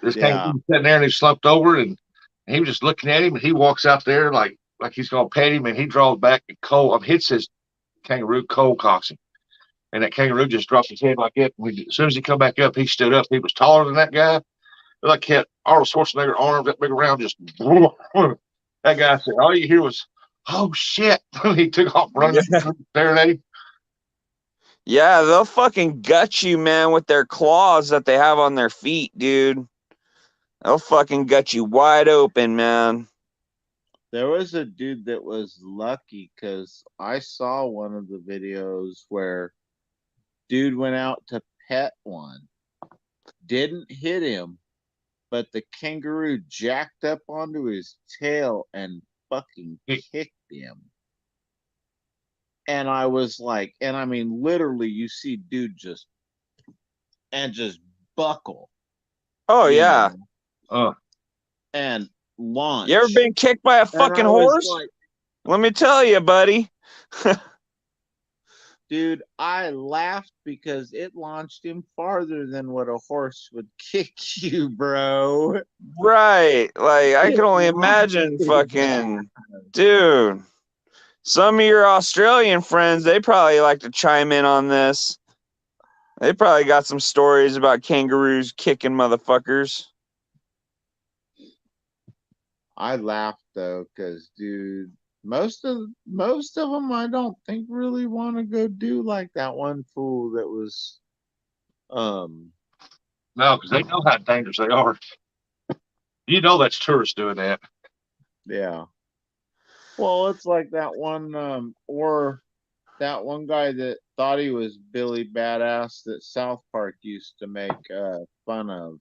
This Yeah. kangaroo sitting there and he slumped over and he was just looking at him and he walks out there like he's gonna pet him and he draws back and hits his kangaroo, cold cocks him. And that kangaroo just dropped his head like that. As soon as he come back up, he stood up. He was taller than that guy. Like he had Arnold Schwarzenegger arms that big around, just that guy said, all you hear was, oh shit. He took off running, staring at him. Yeah, they'll fucking gut you, man, with their claws that they have on their feet, dude. They'll fucking gut you wide open, man. There was a dude that was lucky because I saw one of the videos where dude went out to pet one, didn't hit him, but the kangaroo jacked up onto his tail and fucking kicked him. And I was like, and I mean, literally, you see dude just buckle. Oh, yeah. And launch. You ever been kicked by a fucking horse? Like, let me tell you, buddy. Dude, I laughed because it launched him farther than what a horse would kick you, bro. Right. Like, I can only imagine fucking, dude. Some of your Australian friends, they probably like to chime in on this. They probably got some stories about kangaroos kicking motherfuckers. I laughed though, because dude, most of them I don't think really want to go do like that one fool that was no, because they know how dangerous they are. You know that's tourists doing that. Yeah. Well, it's like that one or that one guy that thought he was Billy Badass that South Park used to make fun of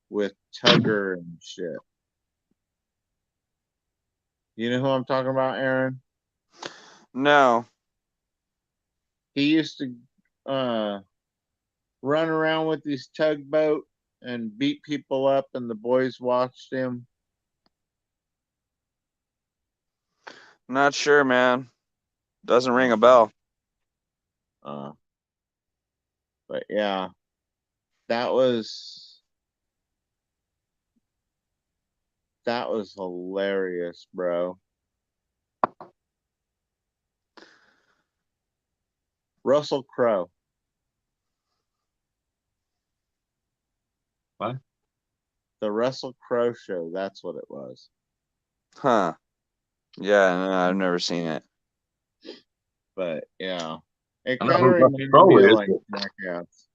with Tugger and shit. You know who I'm talking about, Aaron? No. He used to run around with his tugboat and beat people up, and the boys watched him. Not sure, man. Doesn't ring a bell. But yeah, that was hilarious, bro. Russell Crowe. What? The Russell Crowe show. That's what it was. Huh. Yeah, no, I've never seen it. But yeah, it I know kind who of Russell reminded Crowe me of is, like Jackass.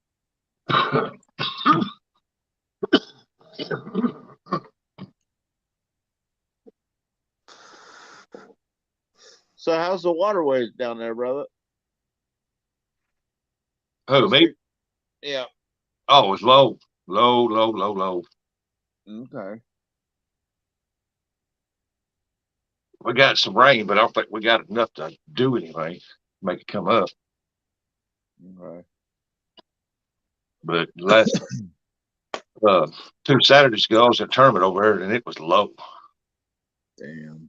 So how's the waterways down there, brother? Who, me? Yeah. Oh, it's low. Low. Okay. We got some rain, but I don't think we got enough to do anything, make it come up. Okay. But last 2 Saturdays ago, I was in a tournament over there, and it was low. Damn.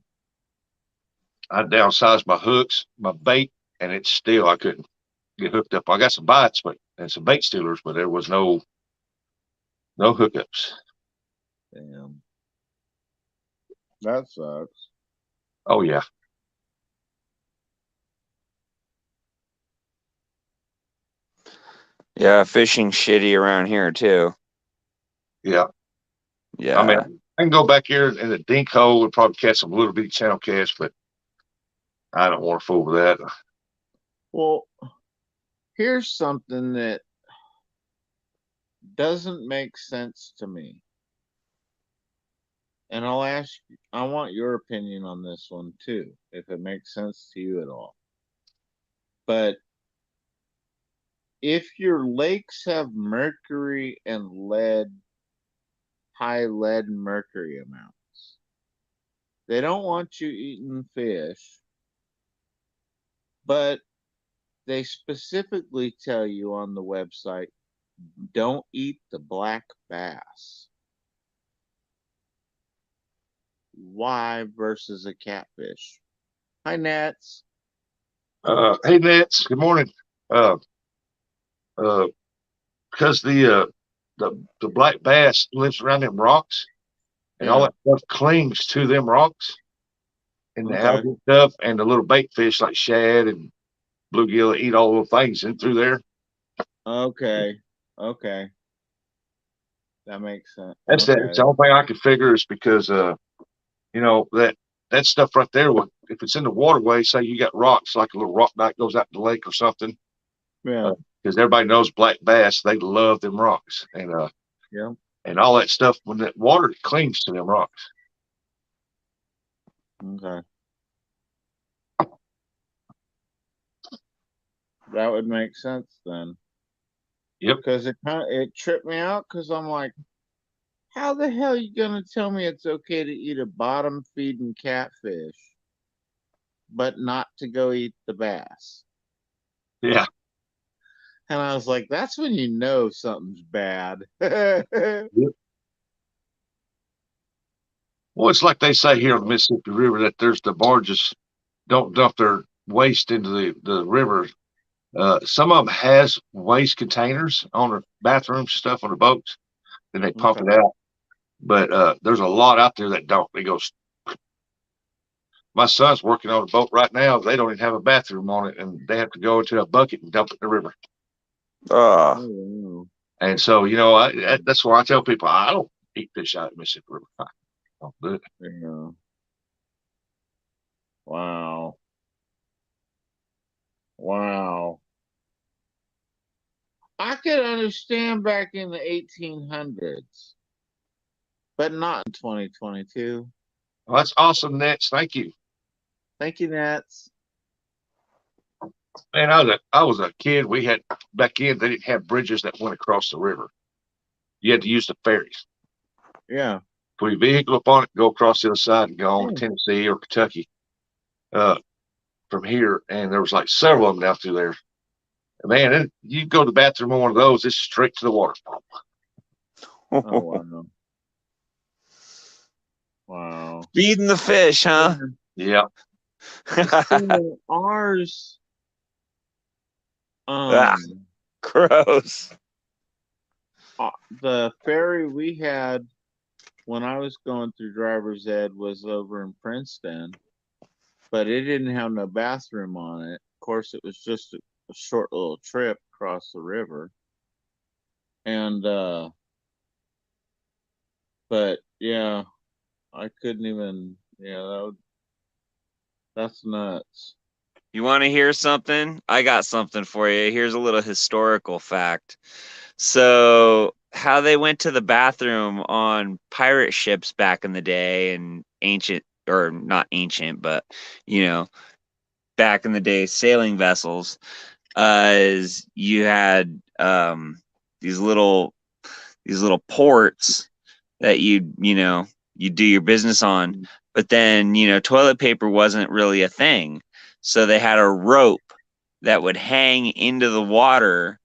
I downsized my hooks, my bait, and it's still I couldn't get hooked up. I got some bites, and some bait stealers, but there was no hookups. Damn. That sucks. Oh yeah. Yeah, fishing shitty around here too. Yeah. Yeah. I mean, I can go back here in the dink hole and probably catch some little bitty channel catch, but I don't want to fool with that. Well, here's something that doesn't make sense to me. And I want your opinion on this one too, if it makes sense to you at all. But if your lakes have mercury and lead, high lead and mercury amounts, they don't want you eating fish, but they specifically tell you on the website, don't eat the black bass. Why versus a catfish? Hi, Nats. Hey, Nets. Good morning. Because the black bass lives around them rocks, and all that stuff clings to them rocks, and the algae stuff, and the little bait fish like shad and bluegill eat all those things in through there. Okay. That makes sense. That's the only thing I can figure is because that stuff right there. If if it's in the waterway, say you got rocks, like a little rock dike goes out in the lake or something, Yeah. because everybody knows black bass, they love them rocks, Yeah. and all that stuff. When that water clings to them rocks. Okay. That would make sense then. Yep. Because it tripped me out because I'm like, how the hell are you gonna tell me it's okay to eat a bottom feeding catfish, but not to go eat the bass? Yeah. And I was like, that's when you know something's bad. Well, it's like they say here on the Mississippi River that there's the barges don't dump their waste into the river. Some of them has waste containers on their bathrooms, stuff on the boats, and they pump Okay. it out. But there's a lot out there that don't. They go. My son's working on a boat right now. They don't even have a bathroom on it, and they have to go into a bucket and dump it in the river. Oh, Oh, And so, that's why I tell people I don't eat fish out of the Mississippi River. I don't do it. yeah. Wow. Wow. I could understand back in the 1800s, but not in 2022. Well, that's awesome, Nets. Thank you. Thank you, Nats. Man, I was a kid. We had back in. They didn't have bridges that went across the river. You had to use the ferries. Yeah. Put your vehicle up on it, go across the other side, and go on to Yeah. Tennessee or Kentucky from here. And there was like several of them down through there. And man, you go to the bathroom on one of those, it's straight to the water. Oh, wow. Wow. feeding the fish, huh? Yeah. So ours, Ah, gross. the ferry we had when I was going through driver's ed was over in Princeton, but it didn't have no bathroom on it. Of course, it was just a short little trip across the river. And but yeah, I couldn't even, that's nuts. You want to hear something? I got something for you. Here's a little historical fact. So, how they went to the bathroom on pirate ships back in the day, and ancient, or not ancient, but back in the day, sailing vessels, is you had these little ports that you do your business on, but then toilet paper wasn't really a thing, so they had a rope that would hang into the water,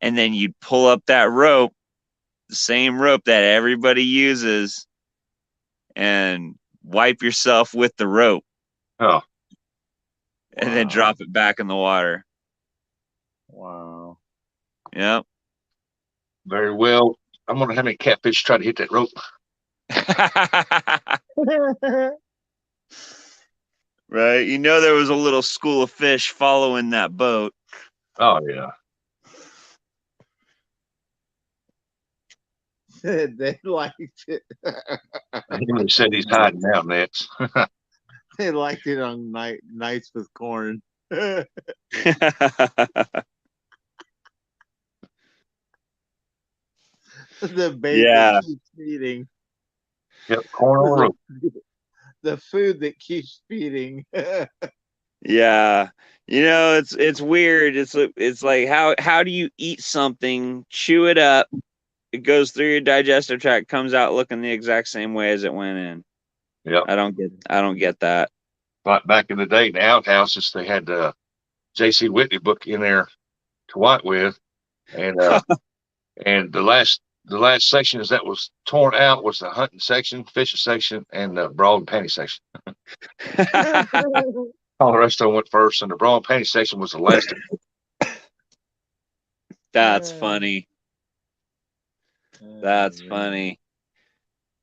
and then you'd pull up that rope, the same rope that everybody uses, and wipe yourself with the rope, Oh, and then Wow. drop it back in the water. Wow. Yep. very well. I'm wondering how many catfish try to hit that rope. Right. There was a little school of fish following that boat. Oh, yeah. They liked it. He said he's hiding now, Nets. They liked it on nights with corn. The bait Yeah. that keeps feeding. Yep, corn on the rope. The food that keeps feeding. Yeah. It's weird. It's like how do you eat something, chew it up, it goes through your digestive tract, comes out looking the exact same way as it went in. Yep. I don't get that. Like back in the day in the outhouses, they had the J.C. Whitney book in there to white with, and and the last sections that was torn out was the hunting section, fishing section, and the bra and panty section. All the rest of them went first, and the bra and panty section was the last. That's funny. That's funny.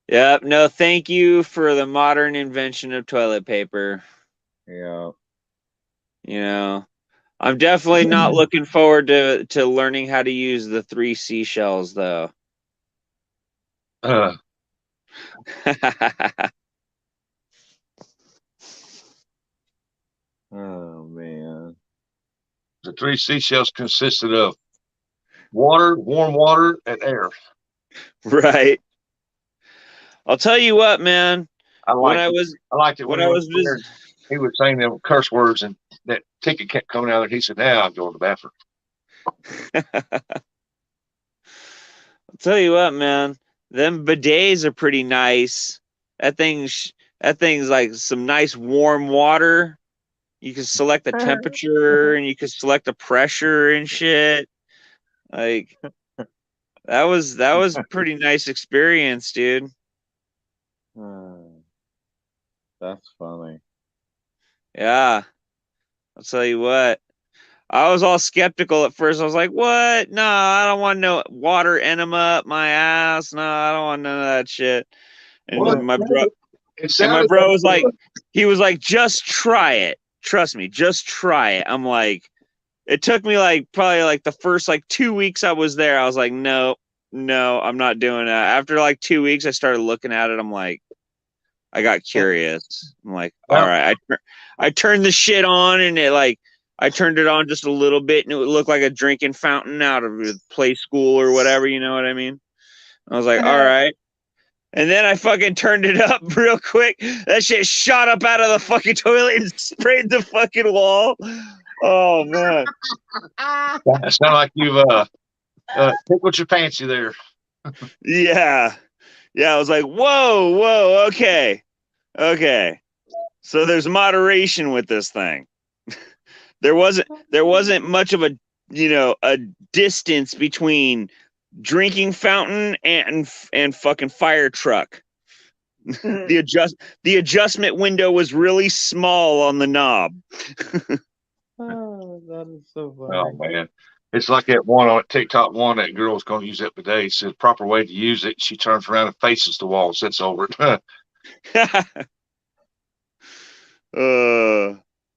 Yep. No, thank you for the modern invention of toilet paper. Yeah. I'm definitely not looking forward to learning how to use the 3 seashells, though. The 3 seashells consisted of water, warm water, and air. Right. I'll tell you what, man. I When liked I it. was I liked it when when I he was was there. He was saying them curse words, and that ticket kept coming out. And he said, "Now I'm going to the bathroom." I'll tell you what, man. Them bidets are pretty nice. That thing's like some nice warm water. You can select the temperature and you can select the pressure and shit. Like that was a pretty nice experience, dude. That's funny. Yeah. I'll tell you what. I was all skeptical at first. I was like, "What? No, I don't want no water enema up my ass. No, I don't want none of that shit." Well, And my bro it and my sounded bro was like, like he was like, "Just try it. Trust me, just try it." I'm like, it took me like probably like the first like 2 weeks I was there. I was like, "No, no, I'm not doing that." After like 2 weeks, I started looking at it. I'm like, I got curious. I'm like, all well, right. I turned the shit on and it like I turned it on just a little bit and it would look like a drinking fountain out of a play school or whatever, you know what I mean? I was like, all right. And then I fucking turned it up real quick. That shit shot up out of the fucking toilet and sprayed the fucking wall. Oh man. it sounded like you've tickled your fancy there. Yeah. Yeah. I was like, whoa, whoa, okay. Okay. So there's moderation with this thing. There wasn't much of a a distance between drinking fountain and fucking fire truck. The adjustment window was really small on the knob. Oh, that is so Oh funny. man, it's like that one on TikTok. One that girl's going to use that bidet. Says proper way to use it. She turns around and faces the wall, sits over it.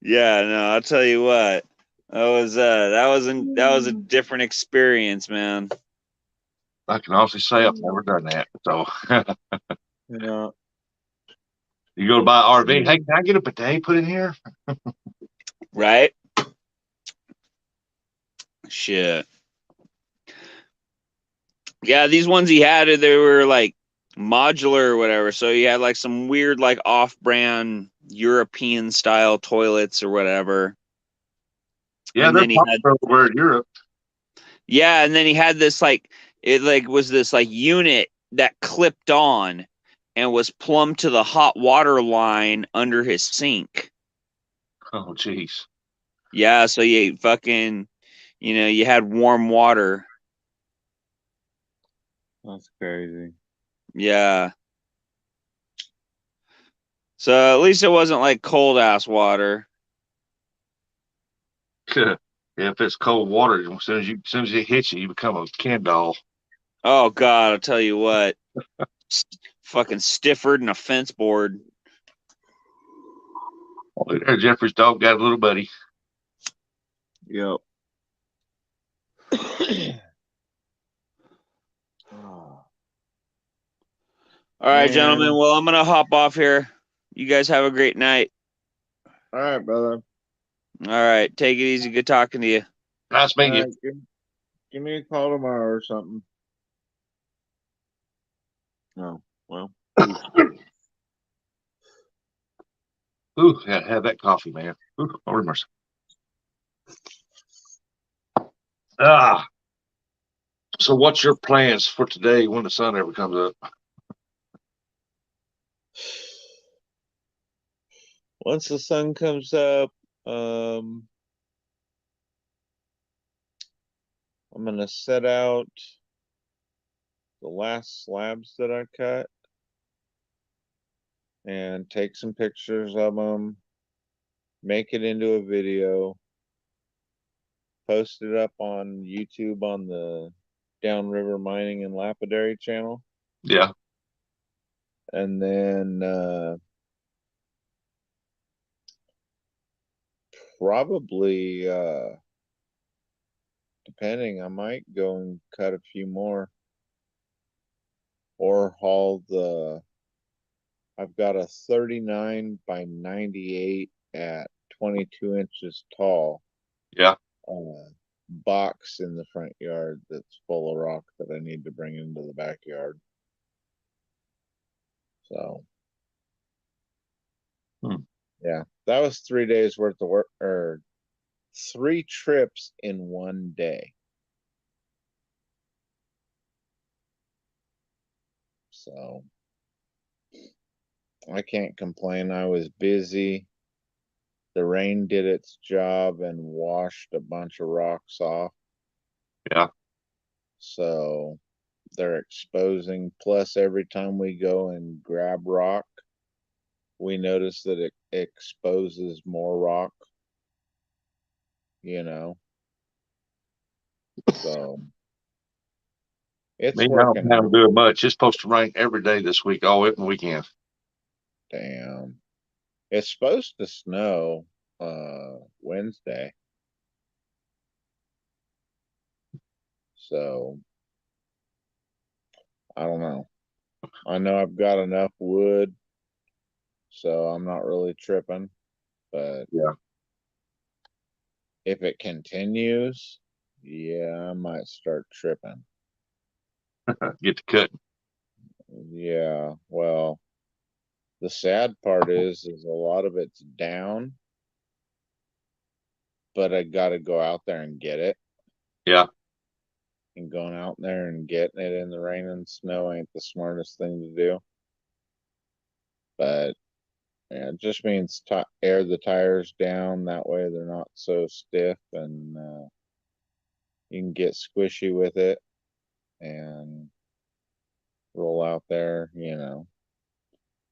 Yeah, no, I'll tell you what. That was a different experience, man. I can honestly say I've never done that. So Yeah. you go to buy an RV. Hey, can I get a bidet put in here? Right? Shit. Yeah, these ones he had, they were like modular or whatever. So he had like some weird, like off-brand European style toilets or whatever. Yeah, And they're then he had, popular over in Europe. yeah, and then he had this like, it like was this like unit that clipped on and was plumb to the hot water line under his sink. Oh, jeez. Yeah, so you fucking, you had warm water. That's crazy. Yeah. So at least it wasn't like cold ass water. Yeah, if it's cold water, as soon as it hits you, you become a Ken doll. Oh God, I'll tell you what. Fucking Stifford and a fence board. Look there, Jeffrey's dog got a little buddy. Yep. All right, Man. gentlemen. Well, I'm gonna hop off here. You guys have a great night. All right, brother. All right, take it easy. Good talking to you. Nice All meeting you. right, give me a call tomorrow or something. Oh, well. Ooh, gotta have that coffee, man. Ooh, Lord mercy. Ah. So what's your plans for today when the sun ever comes up? Once the sun comes up, I'm gonna set out the last slabs that I cut and take some pictures of them, make it into a video, post it up on YouTube on the Downriver Mining and Lapidary channel, Yeah. and then probably depending, I might go and cut a few more or haul the. I've got a 39 by 98 at 22 inches tall. Yeah. box in the front yard that's full of rock that I need to bring into the backyard. So, yeah, that was 3 days worth of work, or 3 trips in one day. So, I can't complain. I was busy. The rain did its job and washed a bunch of rocks off. Yeah. So they're exposing. Plus, every time we go and grab rock, we notice that it exposes more rock, you know. So it's Me, I working don't have to out. do much. It's supposed to rain every day this week, all weekend. Damn. It's supposed to snow Wednesday. So I don't know. I know I've got enough wood, so I'm not really tripping. But Yeah. if it continues, yeah, I might start tripping. Get to cutting. Yeah, well, the sad part is a lot of it's down, but I got to go out there and get it. Yeah. And going out there and getting it in the rain and snow ain't the smartest thing to do. But yeah, it just means air the tires down. That way they're not so stiff, and you can get squishy with it and roll out there, you know.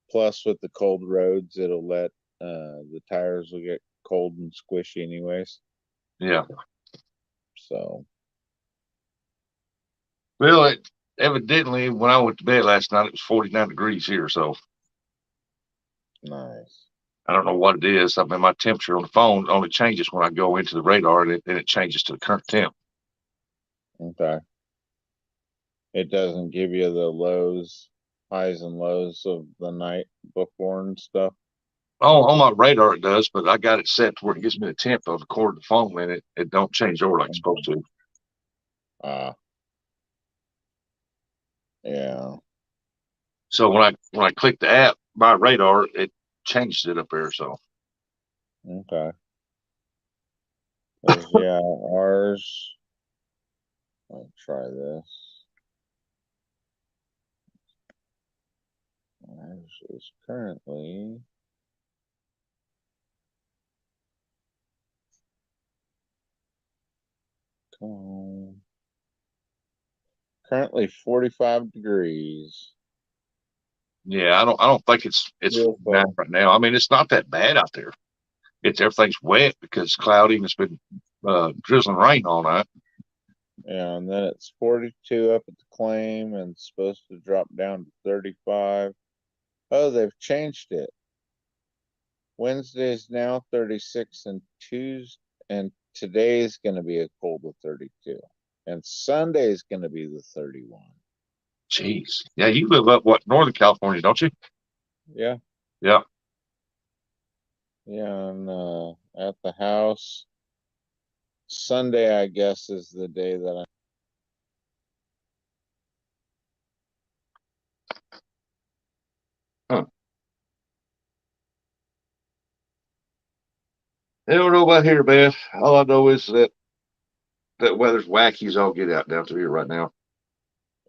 Plus, with the cold roads, it'll let the tires will get cold and squishy, anyways. Yeah. So, Well, evidently, when I went to bed last night, it was 49 degrees here. So nice. I don't know what it is. I mean, my temperature on the phone only changes when I go into the radar, and it changes to the current temp. Okay. It doesn't give you the lows, highs and lows of the night before and stuff. Oh, on my radar it does, but I got it set to where it gives me the temp on the cord of the phone, and it don't change over like it's supposed to. Yeah. So when I click the app, my radar, it changes it up there. So Okay. Yeah, ours. I'll try this. Ours is currently currently 45 degrees. yeah, I don't think it's bad right now. I mean, it's not that bad out there. It's everything's wet because it's cloudy and it's been drizzling rain all night. Yeah, and then it's 42 up at the claim and it's supposed to drop down to 35. Oh, they've changed it. Wednesday is now 36, and today is going to be a cold of 32, and Sunday is going to be the 31. Jeez. Yeah, you live up Northern California, don't you? Yeah. Yeah. Yeah, and at the house Sunday, I guess, is the day that Huh. I don't know about here, man. All I know is that weather's wacky as all get out down to here right now.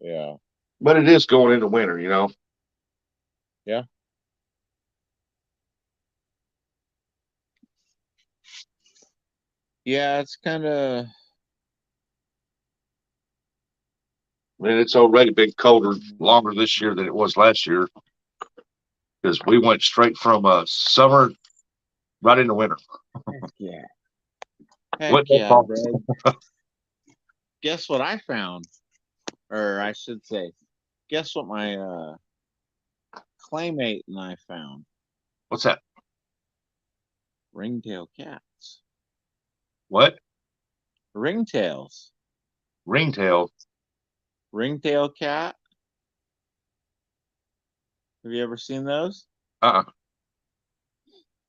Yeah. But it is going into winter, you know. Yeah. Yeah, it's kind of. I mean, it's already been colder longer this year than it was last year because we went straight from summer right into winter. Heck yeah. Heck yeah, bro. Guess what I found? Or I should say, guess what my claymate and I found? What's that? Ringtail cats. What? Ringtails. Ringtail. Ringtail cat. Have you ever seen those?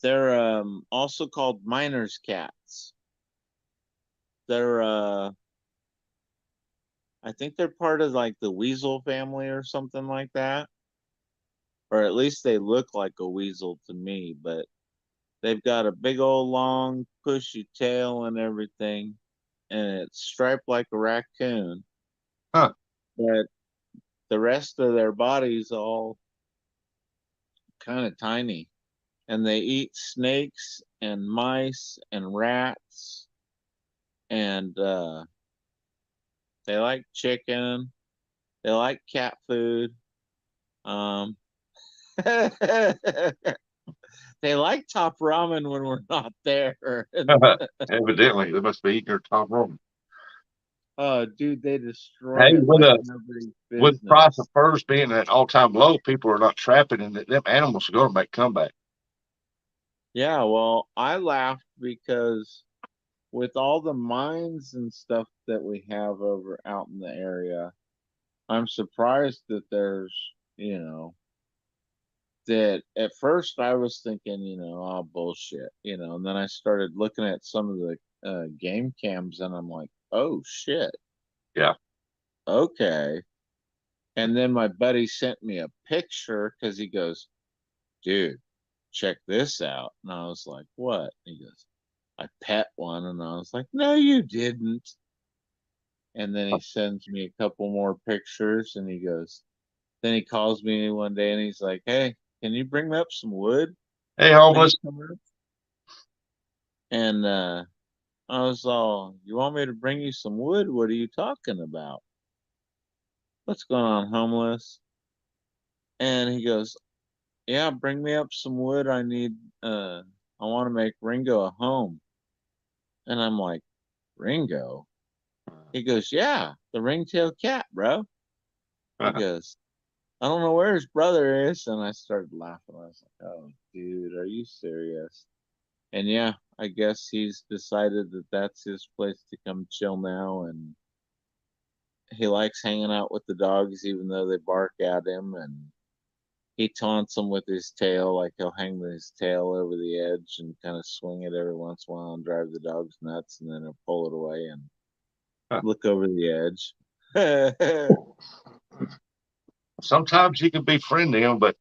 They're also called miner's cats. They're I think they're part of like the weasel family or something like that. Or at least they look like a weasel to me, but they've got a big old long pushy tail and everything, and it's striped like a raccoon. Huh. But the rest of their body's all kind of tiny. And they eat snakes and mice and rats, and they like chicken. They like cat food. Um, they like top ramen when we're not there. Evidently, they must be eating their top ramen. Oh, dude, they destroy Hey, it with like a nobody's with the price of business. furs being at all time low, people are not trapping, and them animals are going to make comeback. Yeah, well, I laughed because with all the mines and stuff that we have over out in the area, I'm surprised that there's, you know, that at first I was thinking, oh, bullshit, and then I started looking at some of the game cams and I'm like, oh, shit, Yeah. okay. And then my buddy sent me a picture because he goes, dude, check this out. And I was like, what? He goes, I pet one. And I was like, no, you didn't. And then he sends me a couple more pictures and he goes, then he calls me one day and he's like, hey, can you bring me up some wood Hey, when you homeless. come up? And I was all, you want me to bring you some wood? What are you talking about? What's going on, homeless? And he goes, yeah, bring me up some wood. I want to make Ringo a home. And I'm like, Ringo? He goes, yeah, the ring-tailed cat, bro. He goes, I don't know where his brother is. And I started laughing. I was like, oh, dude, are you serious? And yeah, I guess he's decided that that's his place to come chill now. And he likes hanging out with the dogs, even though they bark at him. And he taunts them with his tail. Like he'll hang his tail over the edge and kind of swing it every once in a while and drive the dogs nuts. And then he'll pull it away and look over the edge. Sometimes you can befriend them, but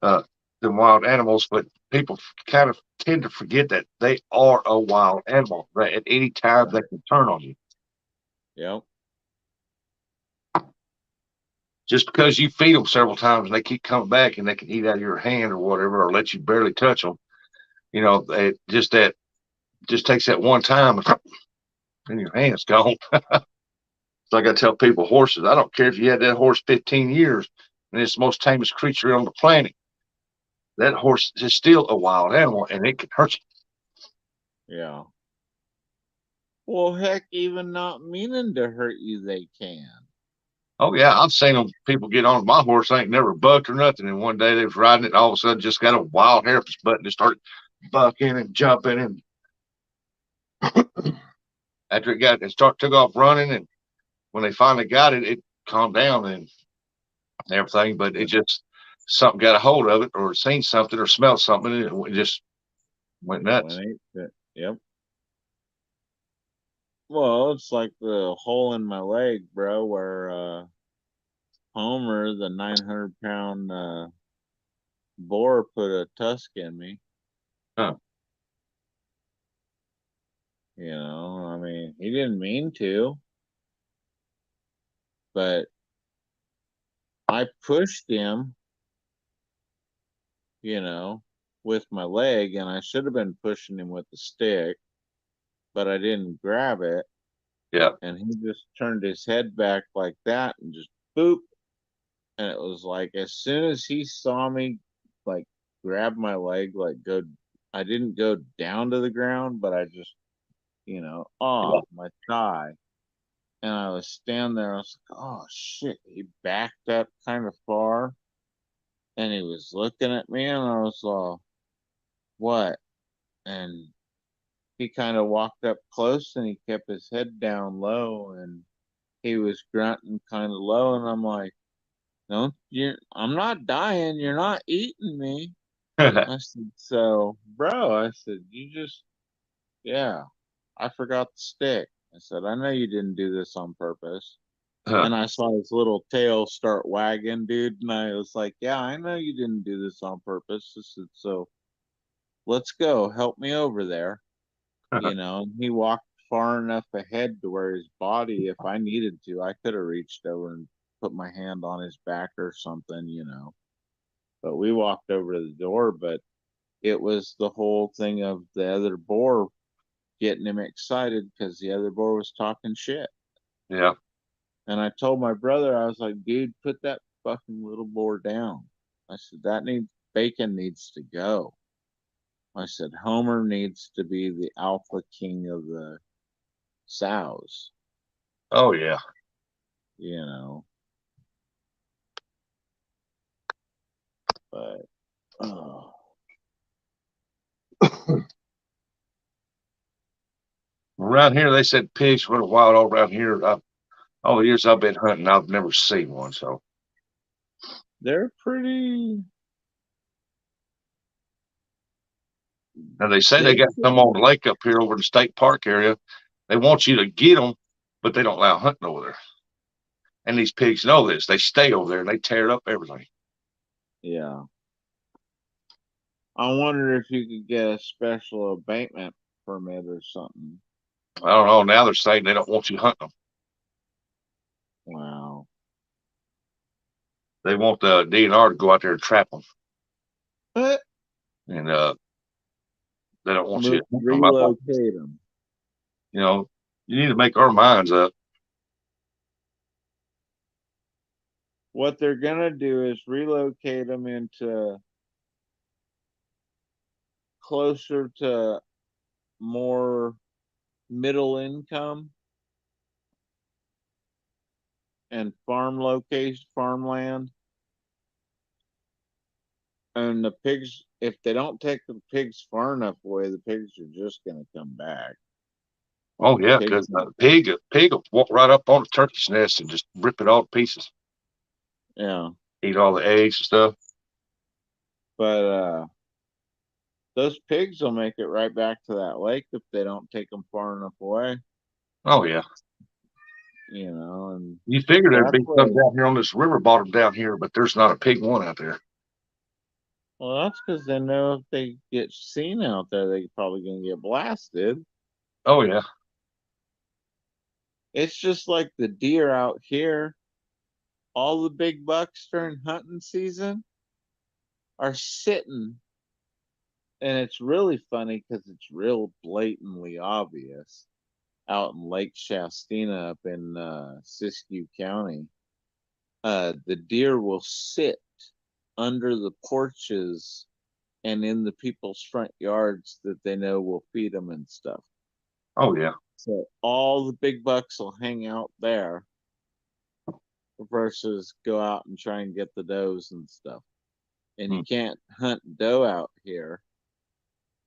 the wild animals, but people kind of tend to forget that they are a wild animal. That at any time they can turn on you. Yep. Just because you feed them several times and they keep coming back and they can eat out of your hand or whatever, or let you barely touch them, they just takes that one time and your hand's gone. So I got to tell people, horses, I don't care if you had that horse 15 years and it's the most tamest creature on the planet. That horse is still a wild animal and it can hurt you. Yeah. Well, heck, even not meaning to hurt you, they can. Oh yeah, I've seen them. People get on my horse, ain't never bucked or nothing, and one day they was riding it, and all of a sudden just got a wild hairpin button and started bucking and jumping, and after it took off running, and when they finally got it, it calmed down and everything, but it just something got a hold of it, or seen something, or smelled something, and it just went nuts. Yep. Well, it's like the hole in my leg, bro, where Homer, the 900-pound boar, put a tusk in me. Huh. I mean, he didn't mean to, but I pushed him, with my leg, and I should have been pushing him with the stick, but I didn't grab it. Yeah. And he just turned his head back like that and just boop. And it was like, as soon as he saw me, like, grab my leg, I didn't go down to the ground, but I just, my thigh. And I was standing there. I was like, oh, shit. He backed up kind of far. And he was looking at me, and I was like, what? And he kind of walked up close and he kept his head down low and he was grunting kind of low. And I'm like, no, I'm not dying. You're not eating me. I said, so, bro, I said, yeah, I forgot the stick. I said, I know you didn't do this on purpose. Huh. And I saw his little tail start wagging, dude. And I was like, yeah, I know you didn't do this on purpose. I said, so let's go. Help me over there. And he walked far enough ahead to where his body, if I needed to, I could have reached over and put my hand on his back or something. But we walked over to the door, but it was the whole thing of the other boar getting him excited because the other boar was talking shit. Yeah. And I told my brother, I was like, dude, put that fucking little boar down. I said, bacon needs to go. I said, Homer needs to be the alpha king of the sows, Oh yeah. you know. But Around here, they said pigs run wild all around here. All the years I've been hunting, I've never seen one. So, they're pretty. and they say they got some on the lake up here over the state park area. They want you to get them, but they don't allow hunting over there. And these pigs know this. They stay over there and they tear up everything. Yeah. I wonder if you could get a special abatement permit or something. I don't know. Now they're saying they don't want you hunting them. Wow. They want the DNR to go out there and trap them. But And they don't want you to relocate them. You need to make our minds up. What they're going to do is relocate them into closer to more middle income and farmland. And the pigs, if they don't take the pigs far enough away, the pigs are just going to come back. Oh yeah, because a pig will walk right up on a turkey's nest and just rip it all to pieces. Yeah. Eat all the eggs and stuff. But those pigs will make it right back to that lake if they don't take them far enough away. Oh yeah. And you figure there'd be some down here on this river bottom down here, but there's not a pig one out there. Well, that's because they know if they get seen out there, they're probably going to get blasted. Oh yeah. It's just like the deer out here. All the big bucks during hunting season are sitting. And it's really funny because it's real blatantly obvious out in Lake Shastina up in Siskiyou County. The deer will sit under the porches and in the people's front yards that they know will feed them and stuff. Oh yeah. So all the big bucks will hang out there versus go out and try and get the does and stuff. And you can't hunt doe out here.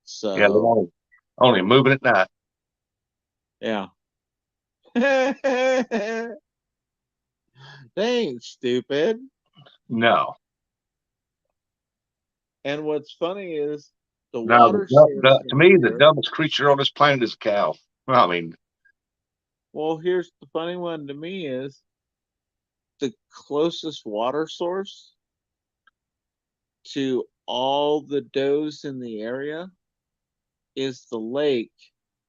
So yeah, they're only moving at night. Yeah. They ain't stupid. No. And what's funny is to me, the dumbest creature on this planet is a cow. I mean, well, here's the funny one to me is the closest water source to all the does in the area is the lake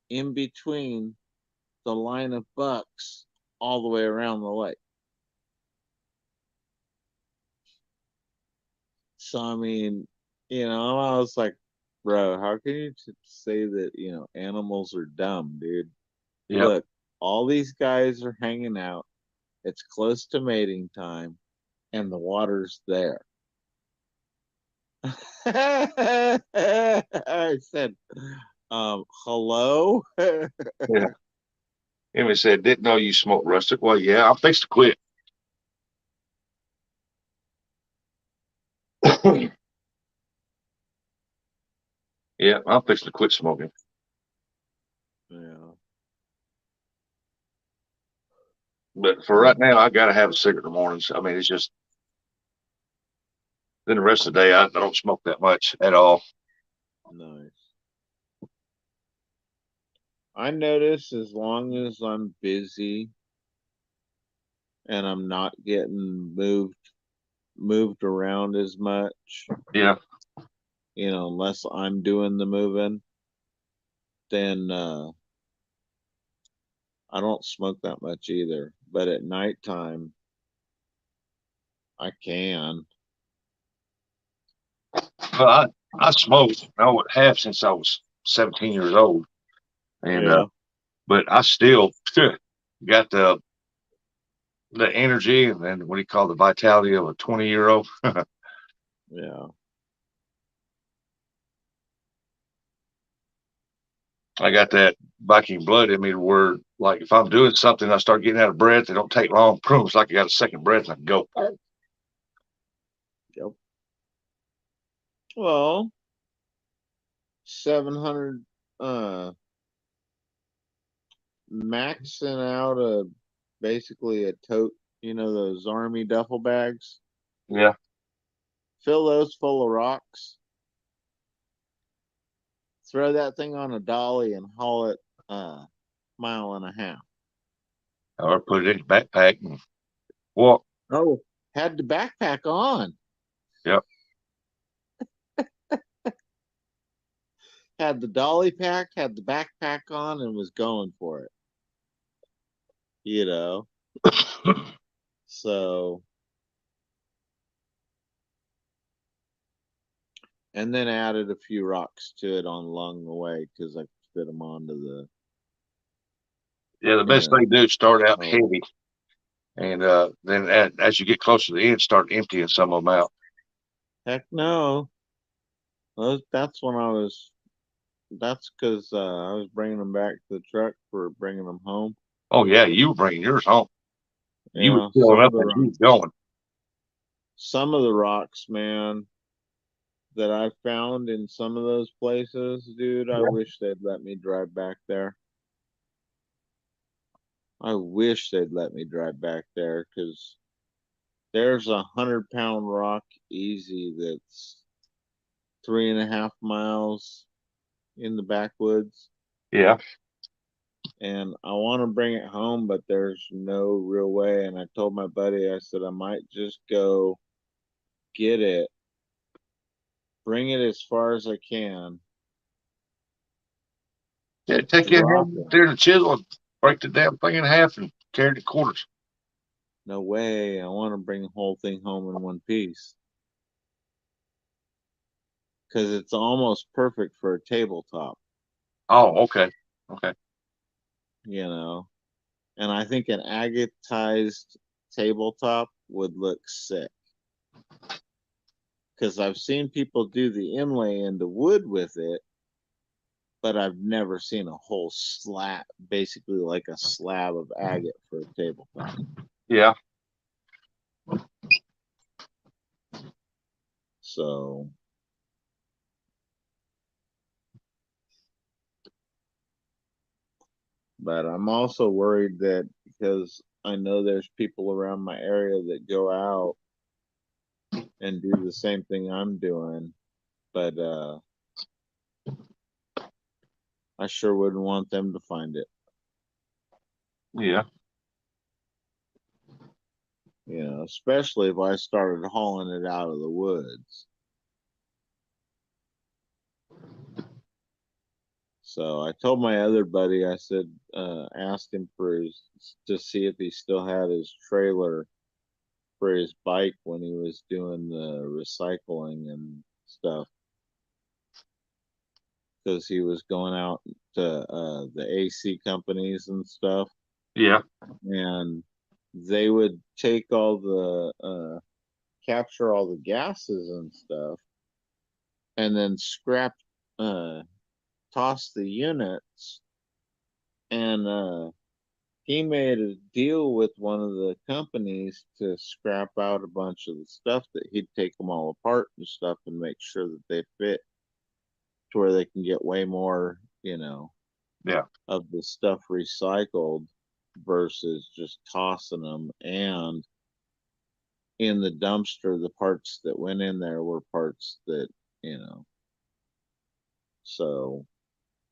in between the line of bucks all the way around the lake. So, I mean, I was like, bro, how can you say that, animals are dumb, dude? Yep. Look, all these guys are hanging out. It's close to mating time, and the water's there. I said, hello? Yeah. Amy said, didn't know you smoked rustic. Well, yeah, I'm fixed to quit. Yeah, I'm fixing to quit smoking. Yeah. But for right now, I got to have a cigarette in the mornings. I mean, it's just, then the rest of the day, I don't smoke that much at all. Nice. I notice as long as I'm busy and I'm not getting moved around as much, Yeah. unless I'm doing the moving, then I don't smoke that much either. But at nighttime, I can. Well, I smoked. I would have since I was 17 years old, and Yeah. but I still got the energy and then what do you call the vitality of a 20-year-old. Yeah. I got that Viking blood in me where, like, if I'm doing something, I start getting out of breath. It don't take long. Boom, it's like I got a second breath and I can go. Yep. Well, 700 maxing out basically a tote, those army duffel bags. Yeah. Fill those full of rocks. Throw that thing on a dolly and haul it a mile and a half. Or put it in the backpack and walk. Oh, had the backpack on. Yep. Had the dolly pack, had the backpack on, and was going for it. So, and then added a few rocks to it along the way because I could fit them onto the. Yeah, the best thing to do is start out Oh, heavy, and then as you get closer to the end, start emptying some of them out. heck no. That's when I was. That's because I was bringing them back to the truck for bringing them home. Oh yeah, you were bringing yours home. You were Yeah, filling up as you was going. some of the rocks, man, that I found in some of those places, dude. I wish they'd let me drive back there. I wish they'd let me drive back there because there's 100-pound rock easy that's 3.5 miles in the backwoods, Yeah. and I want to bring it home, but there's no real way. And I told my buddy, I said I might just go get it, bring it as far as I can, Yeah, take your drop hand it. there and chisel and break the damn thing in half and carry it to quarters. No way. I want to bring the whole thing home in one piece because it's almost perfect for a tabletop, Oh, okay. Okay. you know. And I think an agatized tabletop would look sick because I've seen people do the inlay into wood with it, but I've never seen a whole slab, basically like a slab of agate for a tabletop. Yeah. So, but I'm also worried that because I know there's people around my area that go out and do the same thing I'm doing, but I sure wouldn't want them to find it. Yeah. Especially if I started hauling it out of the woods. So I told my other buddy, I said, asked him to see if he still had his trailer for his bike when he was doing the recycling and stuff. Because he was going out to the AC companies and stuff. Yeah. And they would take all capture all the gases and stuff and then toss the units, and he made a deal with one of the companies to scrap out a bunch of the stuff that he'd take them all apart and stuff and make sure that they fit to where they can get way more, Yeah. of the stuff recycled versus just tossing them. And in the dumpster, the parts that went in there were parts that, so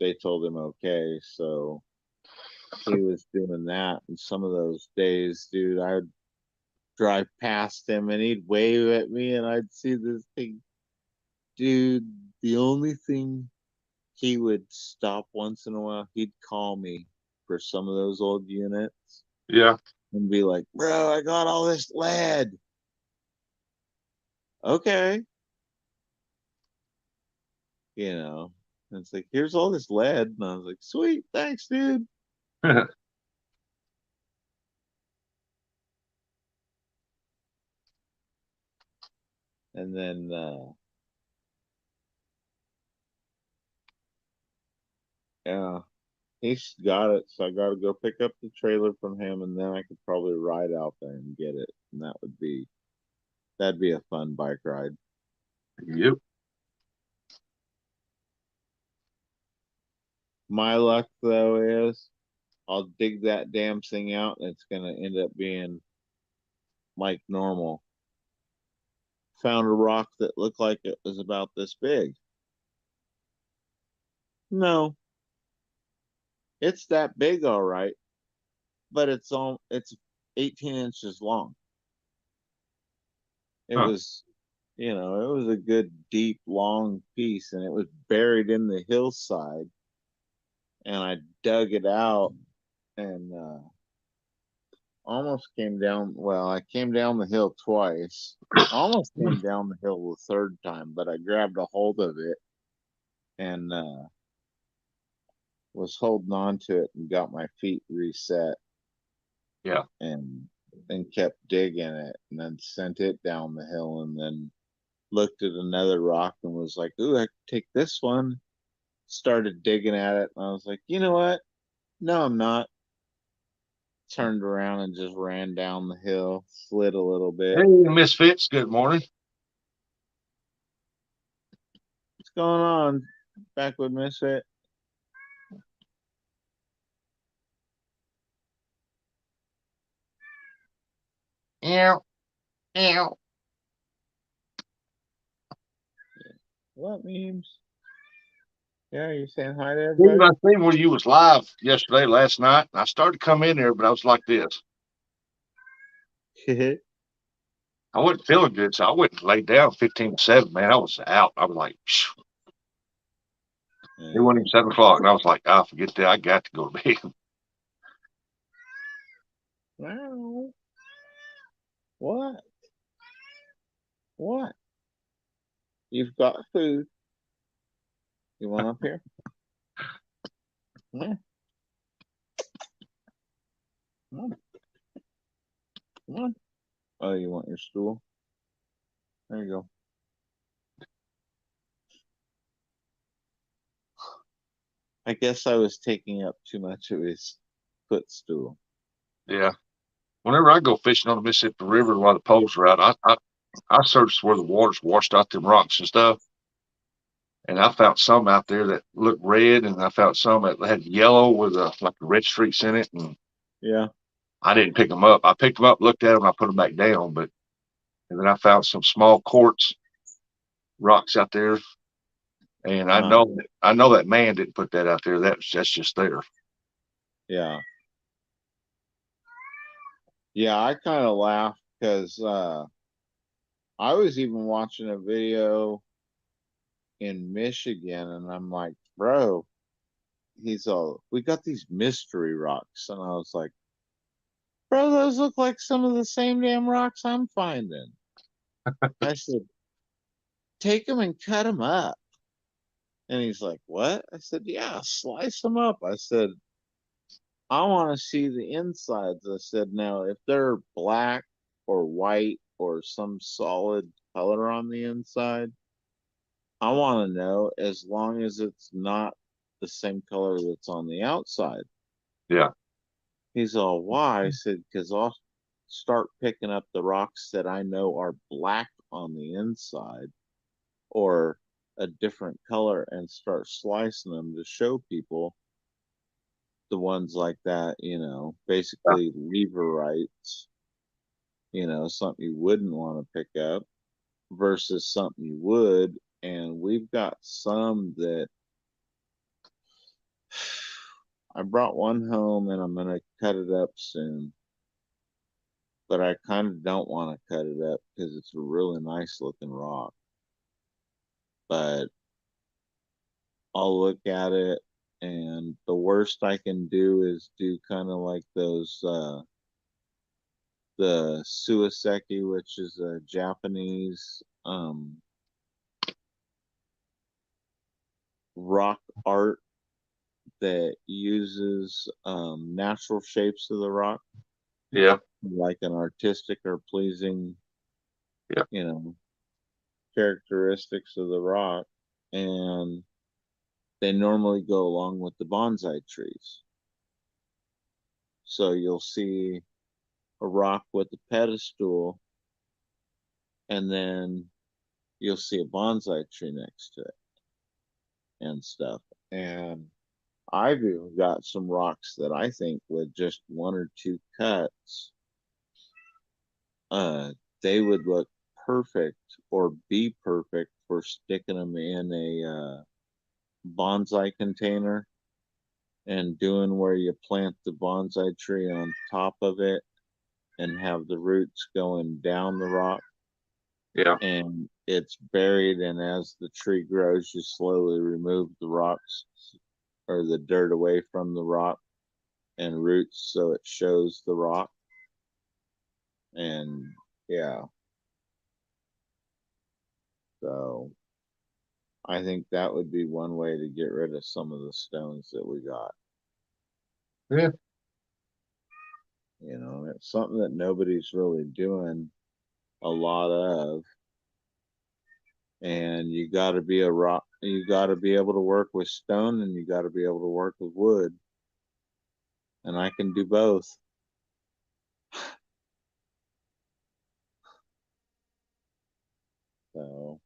they told him okay, so he was doing that. And some of those days, dude, I'd drive past him and he'd wave at me, and I'd see this thing. Dude, the only thing, he would stop once in a while. He'd call me for some of those old units Yeah. and be like, "Bro, I got all this lead." Okay. You know, and it's like, "Here's all this lead." And I was like, "Sweet, thanks, dude." And then, yeah, he's got it. So I got to go pick up the trailer from him, and then I could probably ride out there and get it. And that'd be a fun bike ride. Yep. My luck, though, is I'll dig that damn thing out, and it's going to end up being like normal. Found a rock that looked like it was about this big. No, it's that big, all right, but it's 18 inches long. It Huh. was, it was a good deep long piece, and it was buried in the hillside. And I dug it out and almost came down. Well, I came down the hill twice. Almost came down the hill the third time, but I grabbed a hold of it and was holding on to it and got my feet reset. Yeah. And then kept digging it, and then sent it down the hill, and then looked at another rock and was like, "Ooh, I could take this one." Started digging at it, and I was like, "You know what? No, I'm not." Turned around and just ran down the hill, slid a little bit. Hey, Misfits. Good morning. What's going on, Backwood Misfit? Ew. Ew. What memes? Yeah, you saying hi to Dude, I everybody? seen where you was live yesterday, last night. I started to come in there, but I was like this. I wasn't feeling good, so I went and laid down 15 to 7, man. I was out. I was like, phew. It wasn't even 7 o'clock, and I was like, "Ah, forget that. I got to go to bed." Wow. What? What? You've got food. You want up here? Yeah. Come on. Come on. Oh, you want your stool? There you go. I guess I was taking up too much of his footstool. Yeah. Whenever I go fishing on the Mississippi River while the poles are out, I searched where the water's washed out them rocks and stuff. And I found some out there that looked red, and I found some that had yellow with like the red streaks in it. And Yeah. I didn't pick them up. I picked them up, looked at them, I put them back down. And then I found some small quartz rocks out there, and I know that man didn't put that out there. That's just there. Yeah. Yeah, I kind of laughed because I was even watching a video in Michigan, and I'm like, "Bro," he's all, "We got these mystery rocks." And I was like, "Bro, those look like some of the same damn rocks I'm finding." I said, "Take them and cut them up." And he's like, "What?" I said, "Yeah, slice them up." I said, "I want to see the insides." I said, "Now, if they're black or white or some solid color on the inside, I want to know, as long as it's not the same color that's on the outside." Yeah. He's all, "Why?" I said, "Because I'll start picking up the rocks that I know are black on the inside or a different color and start slicing them to show people the ones like that, basically leverite, something you wouldn't want to pick up versus something you would." And we've got some that I brought one home and I'm gonna cut it up soon. But I kind of don't want to cut it up because it's a really nice looking rock. But I'll look at it, and the worst I can do is do kind of like those the Suiseki, which is a Japanese rock art that uses natural shapes of the rock, Yeah. like an artistic or pleasing, Yeah. you know, characteristics of the rock, and they normally go along with the bonsai trees. So you'll see a rock with a pedestal, and then you'll see a bonsai tree next to it and stuff. And I've even got some rocks that I think with just one or two cuts, uh, they would look perfect or be perfect for sticking them in a bonsai container and doing where you plant the bonsai tree on top of it and have the roots going down the rock. Yeah. And it's buried, and as the tree grows, you slowly remove the rocks or the dirt away from the rock and roots so it shows the rock. And yeah, so I think that would be one way to get rid of some of the stones that we got. Yeah. You know, it's something that nobody's really doing a lot of. And you got to be a rock, you got to be able to work with stone, and you got to be able to work with wood. And I can do both. So,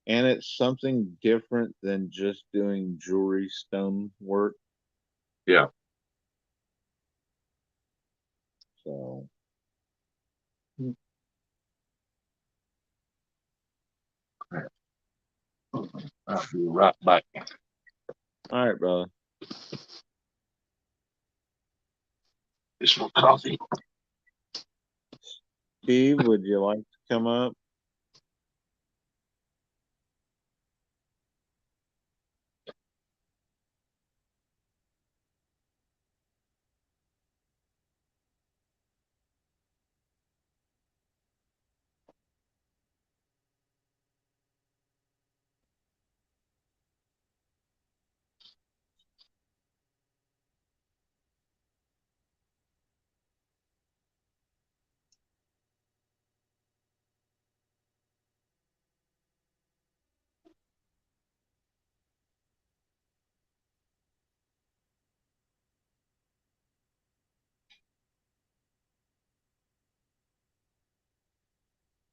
and it's something different than just doing jewelry stone work. Yeah. So, I'll be right back. all right, brother. Just more coffee. Steve, would you like to come up?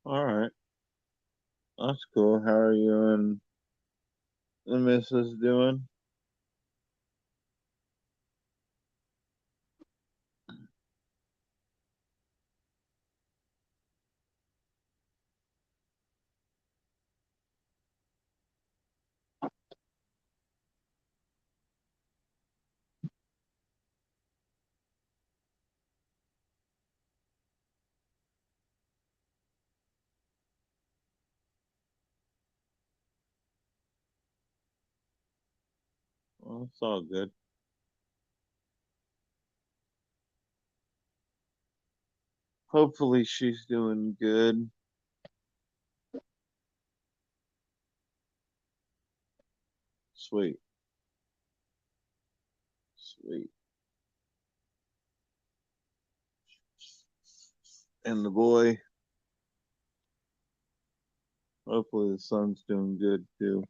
All right. That's cool. How are you and the missus doing? Well, it's all good. Hopefully she's doing good. Sweet. Sweet. And the boy, hopefully the son's doing good too.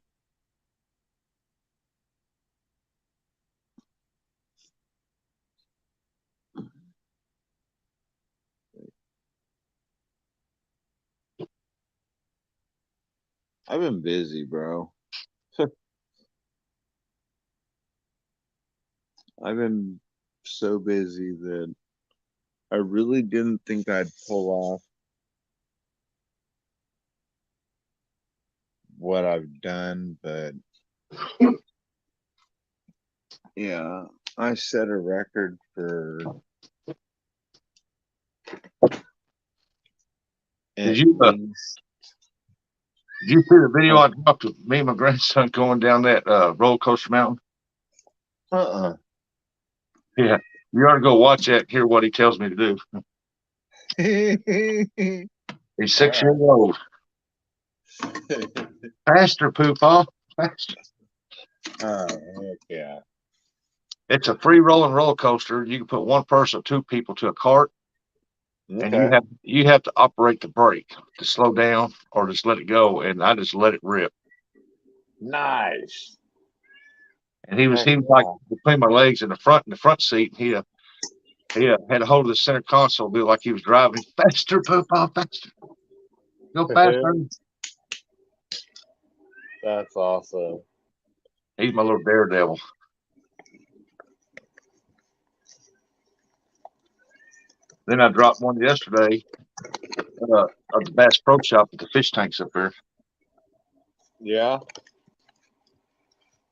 I've been busy, bro. I've been so busy that I really didn't think I'd pull off what I've done, but Yeah, I set a record for. Did you did you see the video I dropped of me and my grandson going down that roller coaster mountain? Uh-uh. Yeah, you ought to go watch that and hear what he tells me to do. He's 6 years old. Faster, Poopaw. Faster. Oh, heck yeah. It's a free rolling roller coaster. You can put one person, two people to a cart, and Okay. you have to operate the brake to slow down or just let it go. And I just let it rip. Nice. And he was like between my legs in the front seat. He had a hold of the center console, be like he was driving. Faster, Poopaw, faster. Go faster. That's awesome. He's my little daredevil. Then I dropped one yesterday at the Bass Pro Shop at the fish tanks up there. Yeah.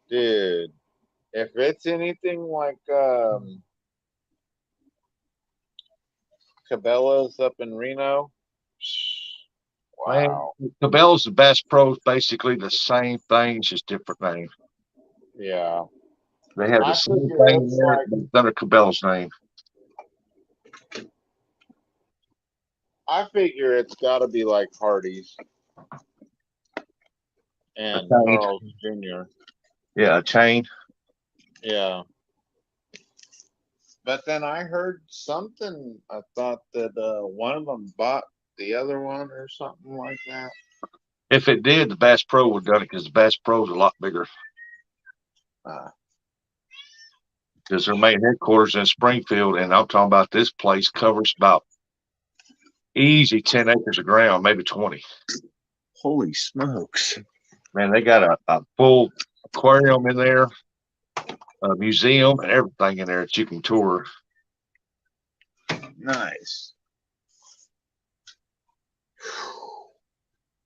Dude, if it's anything like Cabela's up in Reno, wow. Man, Cabela's and Bass Pro is basically the same thing, it's just different name. Yeah. They have the same thing there, but it's under Cabela's name. I figure it's got to be like Hardee's and Carl's Jr. Yeah, a chain. Yeah. But then I heard something. I thought that one of them bought the other one or something like that. If it did, the Bass Pro would have done it because the Bass Pro is a lot bigger. Because their main headquarters in Springfield, and I'm talking about this place covers about easy 10 acres of ground, maybe 20. Holy smokes. Man, they got a full aquarium in there, a museum, and everything in there that you can tour. Nice.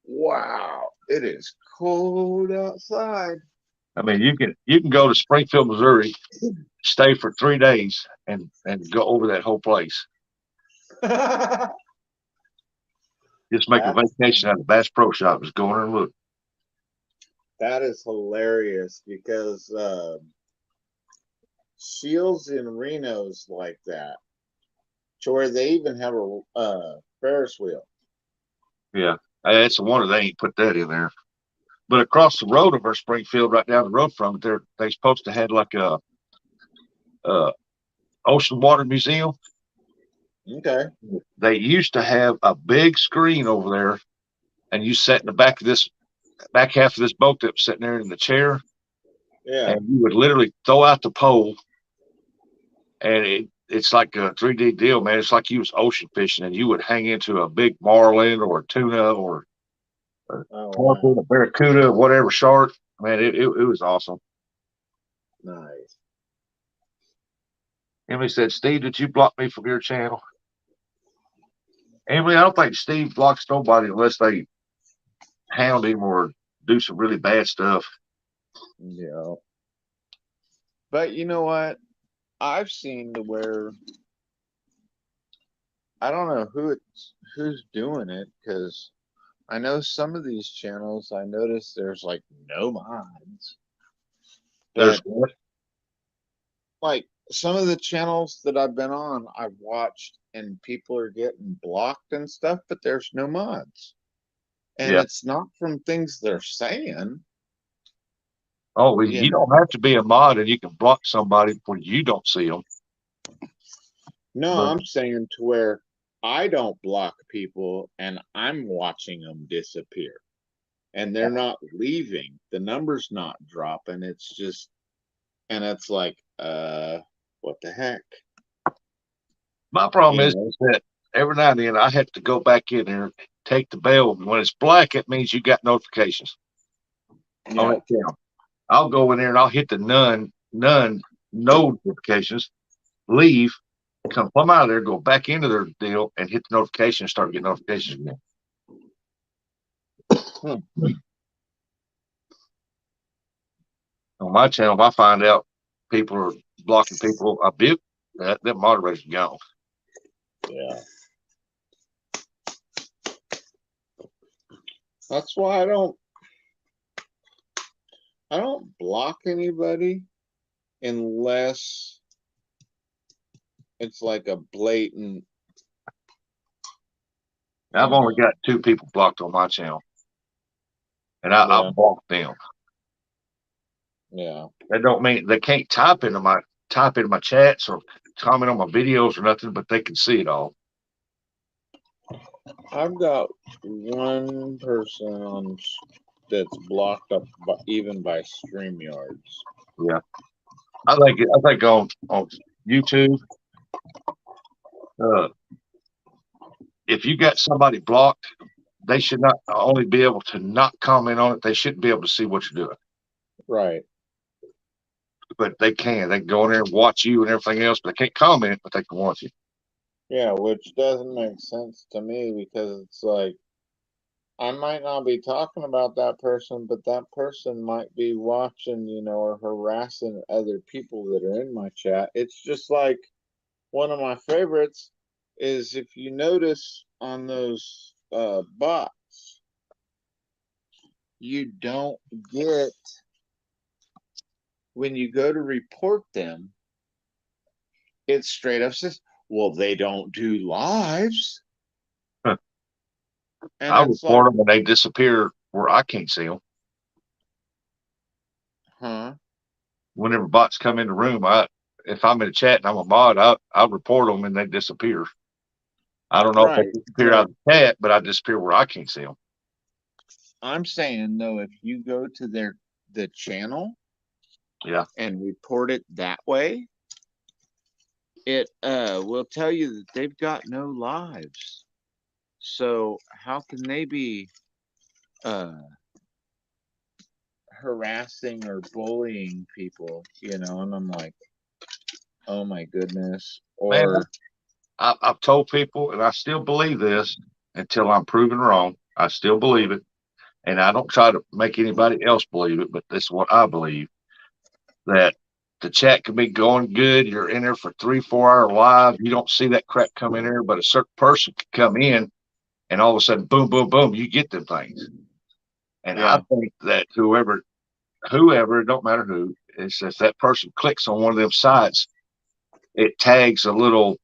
Wow. It is cold outside. I mean, you can go to Springfield, Missouri, stay for 3 days, and go over that whole place. Just make a vacation out of the Bass Pro Shop. Just go in there and look. That is hilarious because Shields in Reno's like that, to where they even have a Ferris wheel. Yeah, it's a wonder they ain't put that in there. But across the road over Springfield, right down the road from it, they supposed to have like a ocean water museum. Okay. They used to have a big screen over there, and you sat in the back half of this boat that was sitting there in the chair. Yeah. And you would literally throw out the pole, and it's like a 3D deal, man. It's like you was ocean fishing, and you would hang into a big marlin or a tuna or a barracuda, whatever shark. Man, it was awesome. Nice. Emily said, "Steve, did you block me from your channel?" Emily, I don't think Steve blocks nobody unless they hound him or do some really bad stuff. Yeah. But you know what? I've seen to where I don't know who's doing it, because I know some of these channels, I noticed there's like no mods. There's But like some of the channels that I've been on, I've watched and people are getting blocked and stuff, but there's no mods. And it's not from things they're saying. Oh, well, you don't have to be a mod, and you can block somebody when you don't see them. No, I'm saying to where I don't block people and I'm watching them disappear. And they're not leaving. The number's not dropping. It's just, and it's like, what the heck? My problem is that every now and then I have to go back in there, take the bell. When it's black, it means you got notifications on that channel. I'll go in there and I'll hit the none notifications, leave, come out of there, go back into their deal, and hit the notification and start getting notifications again. On my channel, if I find out people are blocking people, that moderator's gone. Yeah. That's why I don't block anybody unless it's like a blatant. I've only got 2 people blocked on my channel, and I blocked them. Yeah. That don't mean they can't type into my chats or comment on my videos or nothing, but they can see it all. I've got one person that's blocked up even by StreamYards. Yeah, I think on YouTube, if you got somebody blocked, they should not only be able to not comment on it, they shouldn't be able to see what you're doing. Right. But they can. They can go in there and watch you and everything else, but they can't comment, but they can watch you. Yeah, which doesn't make sense to me because it's like I might not be talking about that person, but that person might be watching, or harassing other people that are in my chat. It's just like one of my favorites is if you notice on those bots, you don't get when you go to report them, it straight up says, well, they don't do lives. Huh. And I report them and they disappear where I can't see them. Huh? Whenever bots come in the room, if I'm in a chat and I'm a mod, I'll report them and they disappear. I don't know if they disappear out of the chat, but I disappear where I can't see them. I'm saying though, if you go to the channel, yeah, and report it that way, it will tell you that they've got no lives. So how can they be harassing or bullying people? And I'm like, oh my goodness. Or man, I've told people, and I still believe this until I'm proven wrong. I still believe it, and I don't try to make anybody else believe it, but this is what I believe, that the chat can be going good. You're in there for 3-4 hour live. You don't see that crap come in there, but a certain person can come in and all of a sudden, boom, boom, boom, you get them things. And I think that whoever, it don't matter who, it's if that person clicks on one of them sites, it tags a little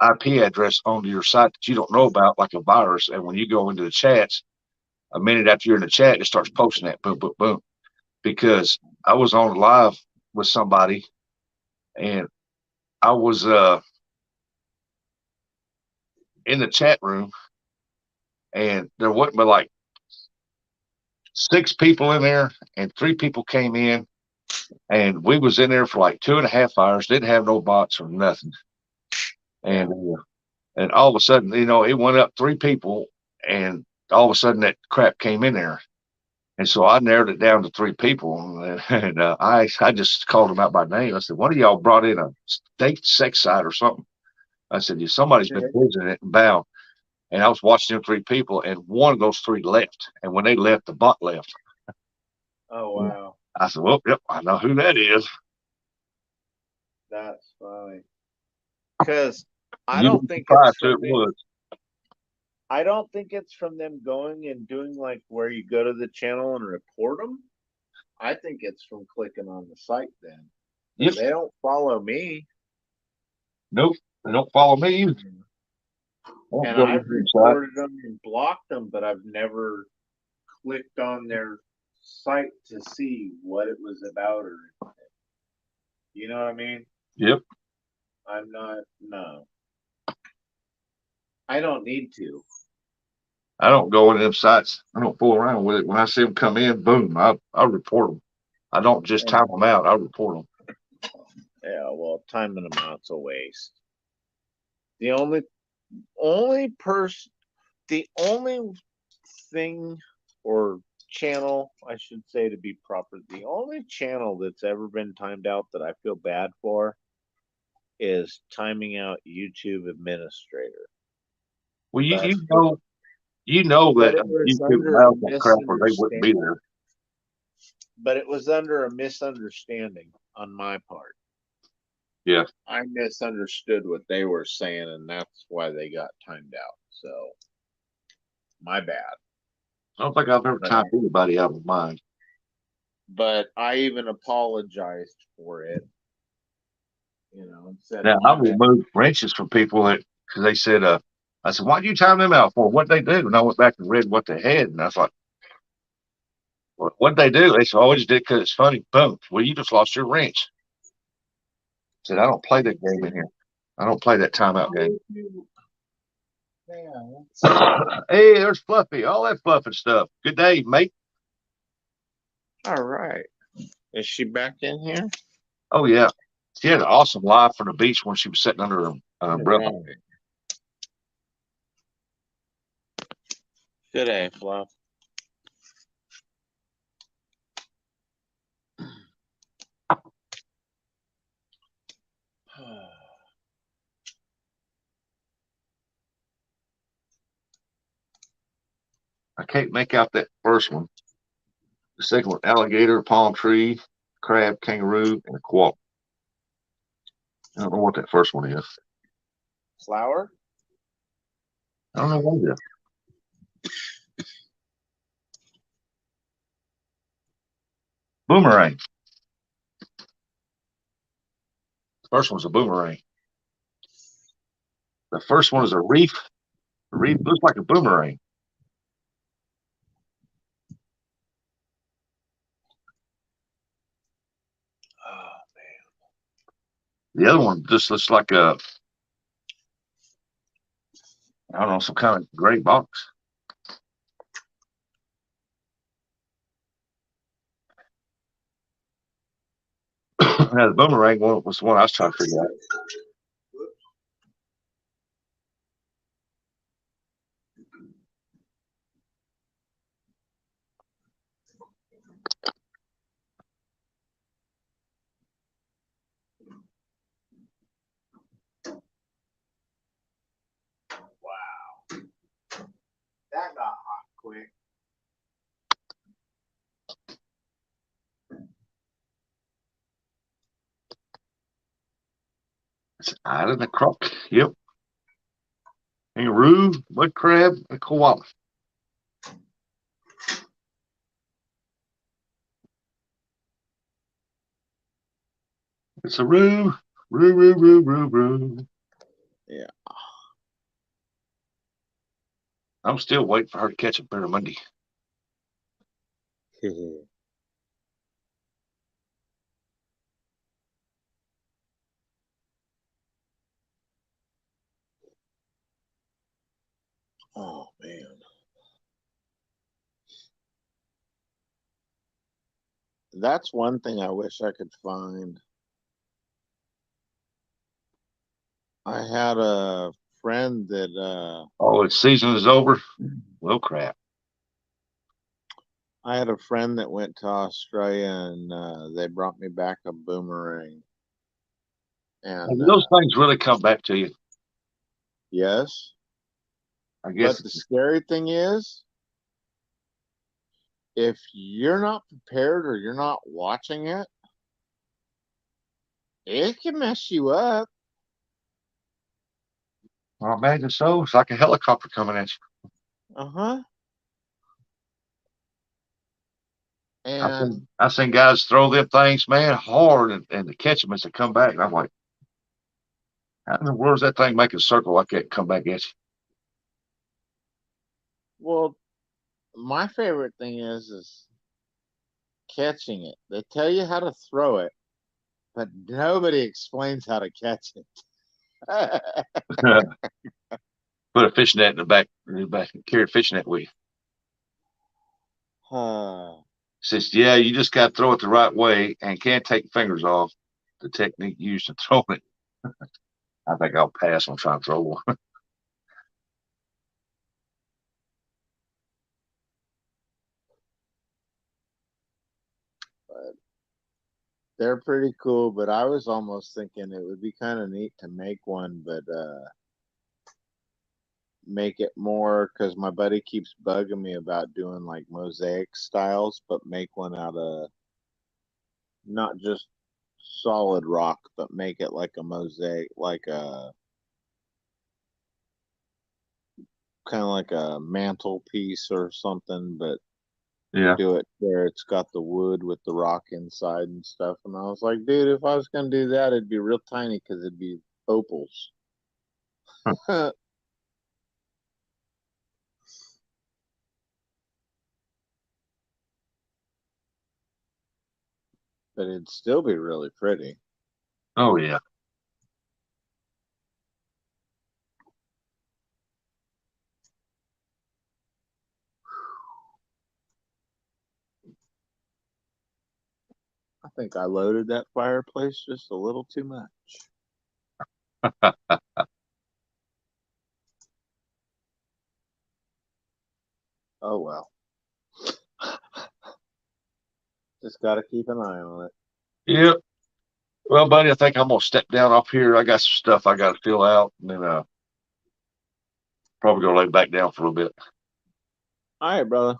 IP address onto your site that you don't know about, like a virus. And when you go into the chats, a minute after you're in the chat, it starts posting that boom, boom, boom. Because I was on live with somebody and I was in the chat room and there wasn't but like 6 people in there and 3 people came in and we was in there for like 2.5 hours, didn't have no bots or nothing. And all of a sudden, it went up 3 people and all of a sudden that crap came in there. And so I narrowed it down to 3 people, and I just called them out by name. I said, one of y'all brought in a state sex site or something. I said, somebody's been visiting it and bound. And I was watching them 3 people, and one of those 3 left. And when they left, the bot left. Oh, wow. I said, well, yep, I know who that is. That's funny. Because I don't think it's from them. I don't think it's from them going and doing like where you go to the channel and report them. I think it's from clicking on the site then. Yep. They don't follow me. Nope, they don't follow me either. And I've reported them and blocked them, but I've never clicked on their site to see what it was about or anything. You know what I mean? Yep. I'm not, no. I don't need to. I don't go into them sites. I don't fool around with it. When I see them come in, boom, I report them. I don't just time them out. I report them. Yeah, well, timing them out's a waste. The only thing or channel, I should say to be proper, the only channel that's ever been timed out that I feel bad for is timing out YouTube Administrator. Well, you know that YouTube allowed that crap or they wouldn't be there. But it was under a misunderstanding on my part. Yeah. I misunderstood what they were saying, and that's why they got timed out. So, my bad. I don't think I've ever timed anybody out of mine. But I even apologized for it. You know, and said Now, my I bad. removed wrenches from people that, because they said, I said, why'd you time them out for? What'd they do? And I went back and read what they had. And I thought, what'd they do? They said, oh, we just did because it's funny. Boom. Well, you just lost your wrench. I said, I don't play that game in here. I don't play that timeout game. Hey, there's Fluffy. All that fluffing stuff. Good day, mate. All right. Is she back in here? Oh, yeah. She had an awesome live from the beach when she was sitting under an umbrella. Right. Good day, Fluff. I can't make out that first one. The second one, alligator, palm tree, crab, kangaroo, and a koala. I don't know what that first one is. Flower? I don't know what it is. Boomerang. The first one's a boomerang. The first one is a reef. The reef looks like a boomerang. Oh, The other one just looks like a, I don't know, some kind of gray box. Now, the boomerang one was the one I was trying to figure out. wow. That got hot quick. It's Island of Croc. Yep. Kangaroo, mud crab, and koala. It's a roo, roo, roo, roo, roo, roo. Yeah. I'm still waiting for her to catch a barramundi. Oh man. That's one thing I wish I could find. I had a friend that Oh, its season is over? Well, crap. I had a friend that went to Australia and they brought me back a boomerang. And Those things really come back to you. yes. I guess. But the scary thing is, if you're not prepared or you're not watching it, it can mess you up. I imagine so. It's like a helicopter coming at you. Uh-huh. And I've seen guys throw them things, man, hard, and to catch them as they come back. And I'm like, how in the world does that thing make a circle like that and come back at you? well, my favorite thing is catching it. They tell you how to throw it, but nobody explains how to catch it. Put a fish net in the back, and carry a fish net with you. Says, yeah, you just got to throw it the right way and can't take fingers off. The technique used to throw it. I think I'll pass on trying to throw one. But they're pretty cool, but I was almost thinking it would be kind of neat to make one, but make it more because my buddy keeps bugging me about doing like mosaic styles, but make one out of not just solid rock, but make it like a mosaic, like a kind of like a mantelpiece or something, but Yeah. do it where it's got the wood with the rock inside and stuff. And I was like, dude, if I was gonna do that, it'd be real tiny because it'd be opals. But it'd still be really pretty. Oh yeah. I think I loaded that fireplace just a little too much. Oh well. Just got to keep an eye on it. Yep. Well, buddy, I think I'm gonna step down off here. I got some stuff I got to fill out, and then probably gonna lay back down for a little bit. All right, brother.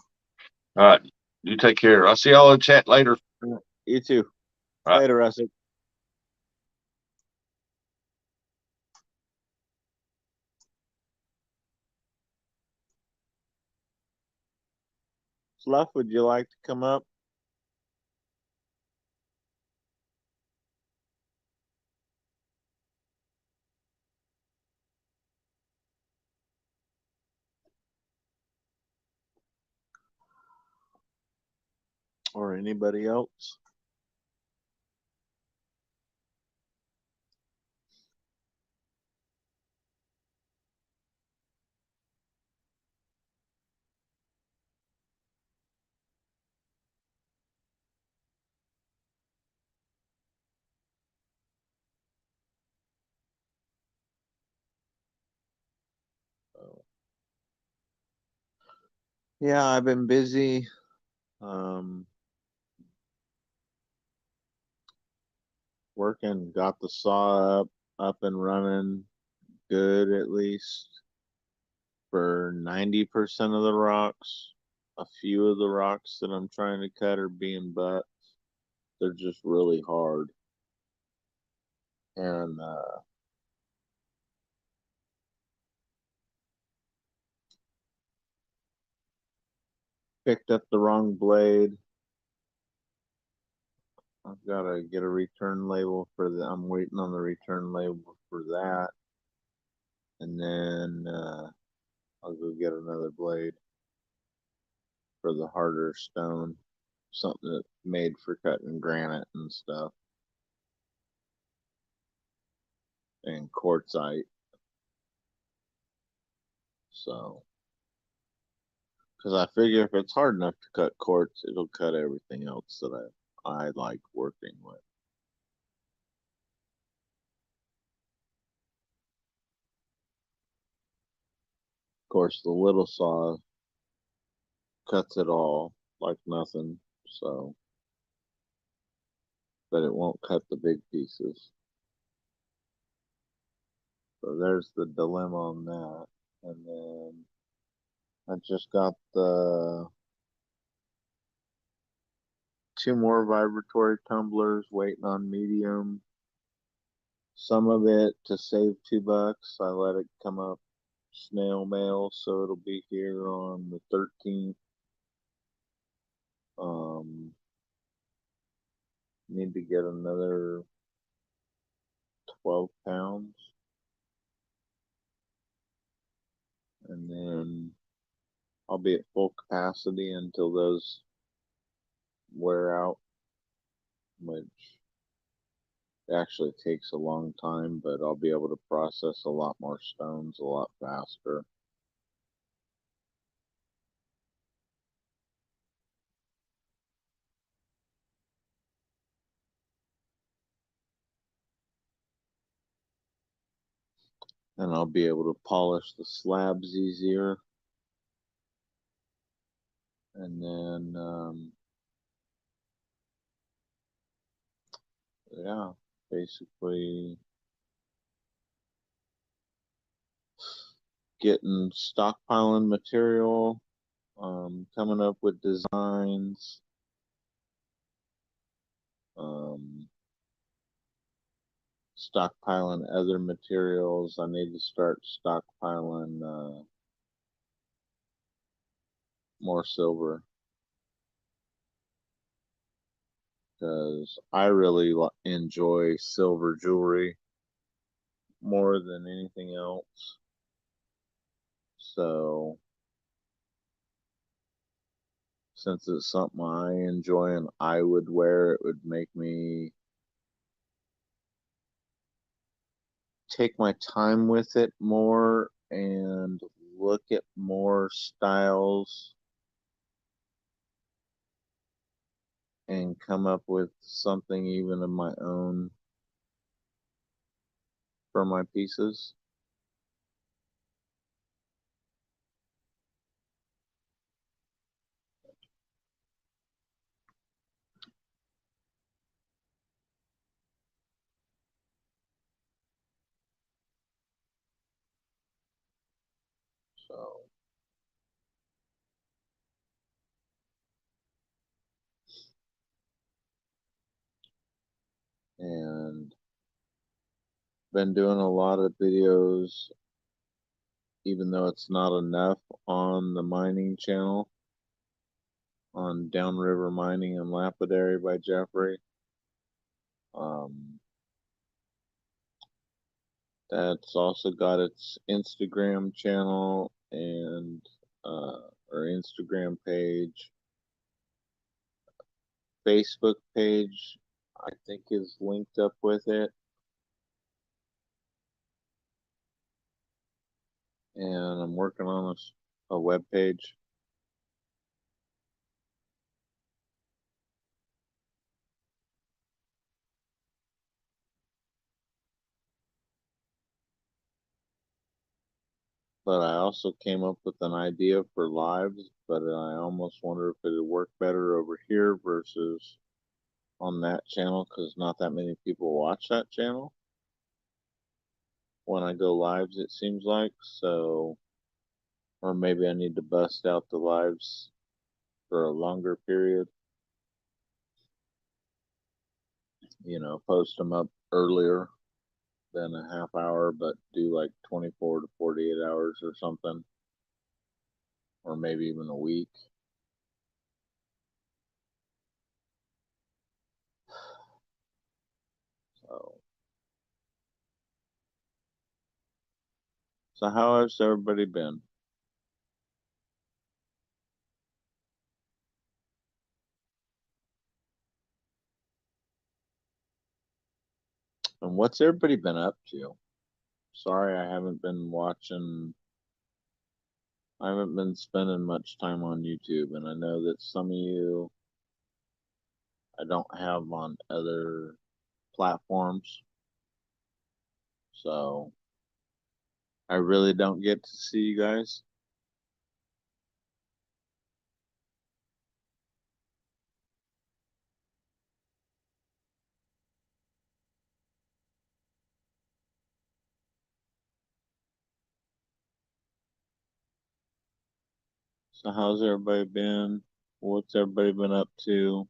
All right. You take care. I'll see y'all in chat later. You too. All right. Later, Russell. Fluff, would you like to come up? Or anybody else? Yeah, I've been busy. Working, got the saw up and running good at least for 90% of the rocks. A few of the rocks that I'm trying to cut are being butts. They're just really hard. And picked up the wrong blade. I've got to get a return label for that. I'm waiting on the return label for that. And then I'll go get another blade for the harder stone. Something that's made for cutting granite and stuff. And quartzite. So, because I figure if it's hard enough to cut quartz, it'll cut everything else that I like working with. Of course, the little saw cuts it all like nothing, so, but it won't cut the big pieces. So there's the dilemma on that. And then I just got the 2 more vibratory tumblers waiting on medium. Some of it to save $2. I let it come up snail mail, so it'll be here on the 13th. Need to get another 12 pounds. And then I'll be at full capacity until those wear out, which actually takes a long time, but I'll be able to process a lot more stones a lot faster. And I'll be able to polish the slabs easier. And then, yeah, basically getting stockpiling material, coming up with designs, stockpiling other materials. I need to start stockpiling more silver because I really enjoy silver jewelry more than anything else. So, since it's something I enjoy and I would wear, it would make me take my time with it more and look at more styles and come up with something even of my own for my pieces. So, and been doing a lot of videos, even though it's not enough on the mining channel, on Downriver Mining and Lapidary by Jeffrey. That's also got its Instagram channel and or Instagram page. Facebook page, I think, is linked up with it. And I'm working on a web page. But I also came up with an idea for lives, but I almost wonder if it would work better over here versus on that channel because not that many people watch that channel when I go lives, it seems like. So, or maybe I need to bust out the lives for a longer period, post them up earlier than a half hour, but do like 24 to 48 hours or something, or maybe even a week. So how has everybody been? And what's everybody been up to? Sorry, I haven't been watching. I haven't been spending much time on YouTube, and I know that some of you I don't have on other platforms. So I really don't get to see you guys. So how's everybody been? What's everybody been up to?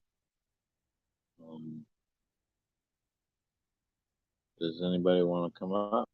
Does anybody want to come up?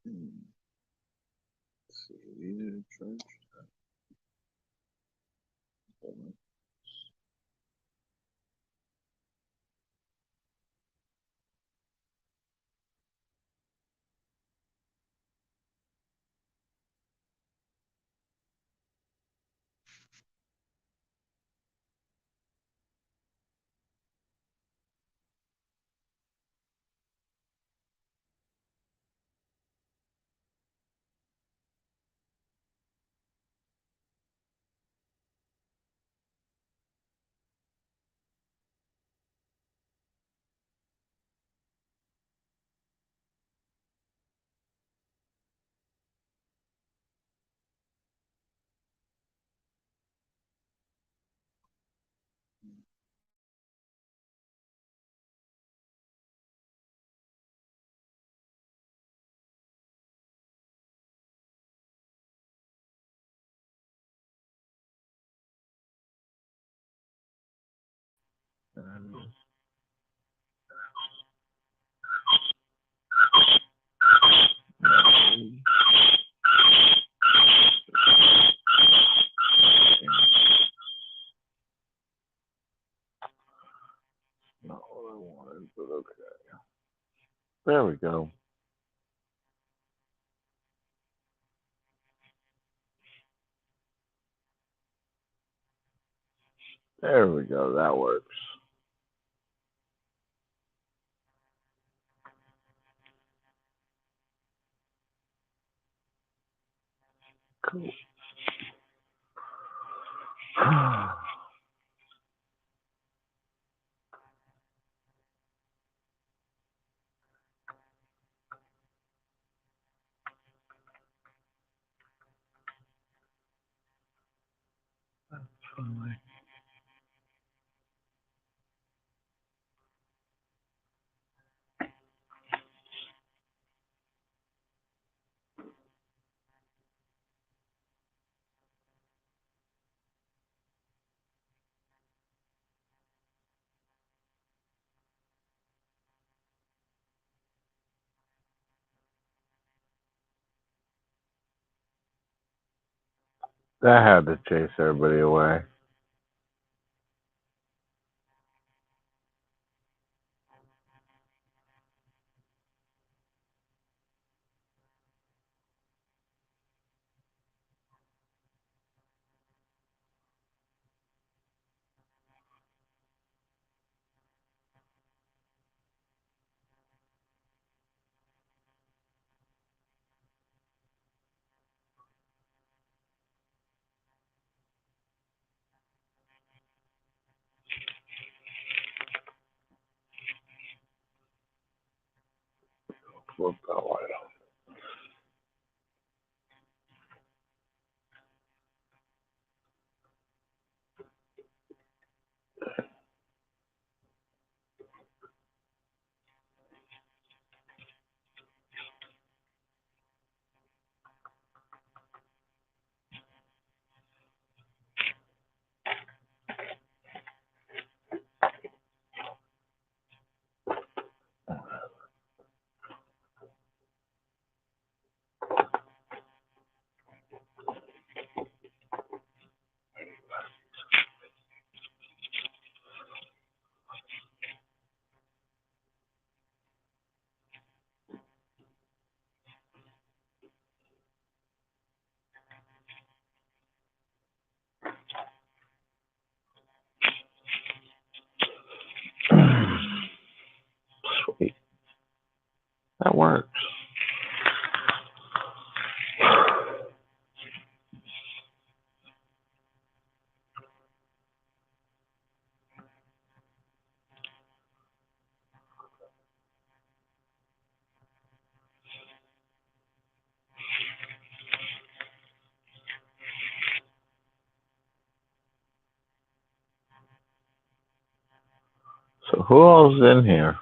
Let's see, these are charged. Not what I wanted, but okay. There we go. There we go. That works. Cool. Fine. That had to chase everybody away. Flip that light on. Sweet. That works. So who else is in here?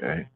Okay.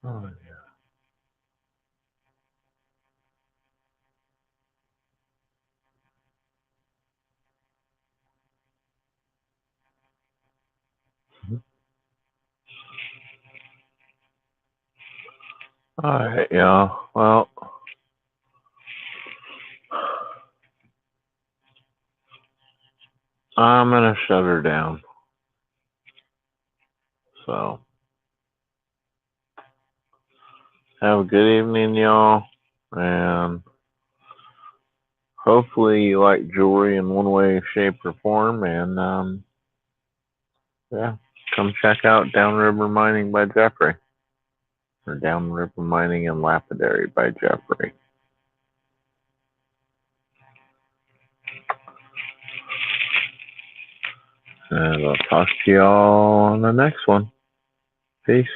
Oh, yeah. All right, y'all. Well, I'm going to shut her down. So, have a good evening, y'all. And hopefully you like jewelry in one way, shape, or form. And, yeah, come check out Downriver Mining by Jeffrey. Or Downriver Mining and Lapidary by Jeffrey. And I'll talk to y'all on the next one. Peace.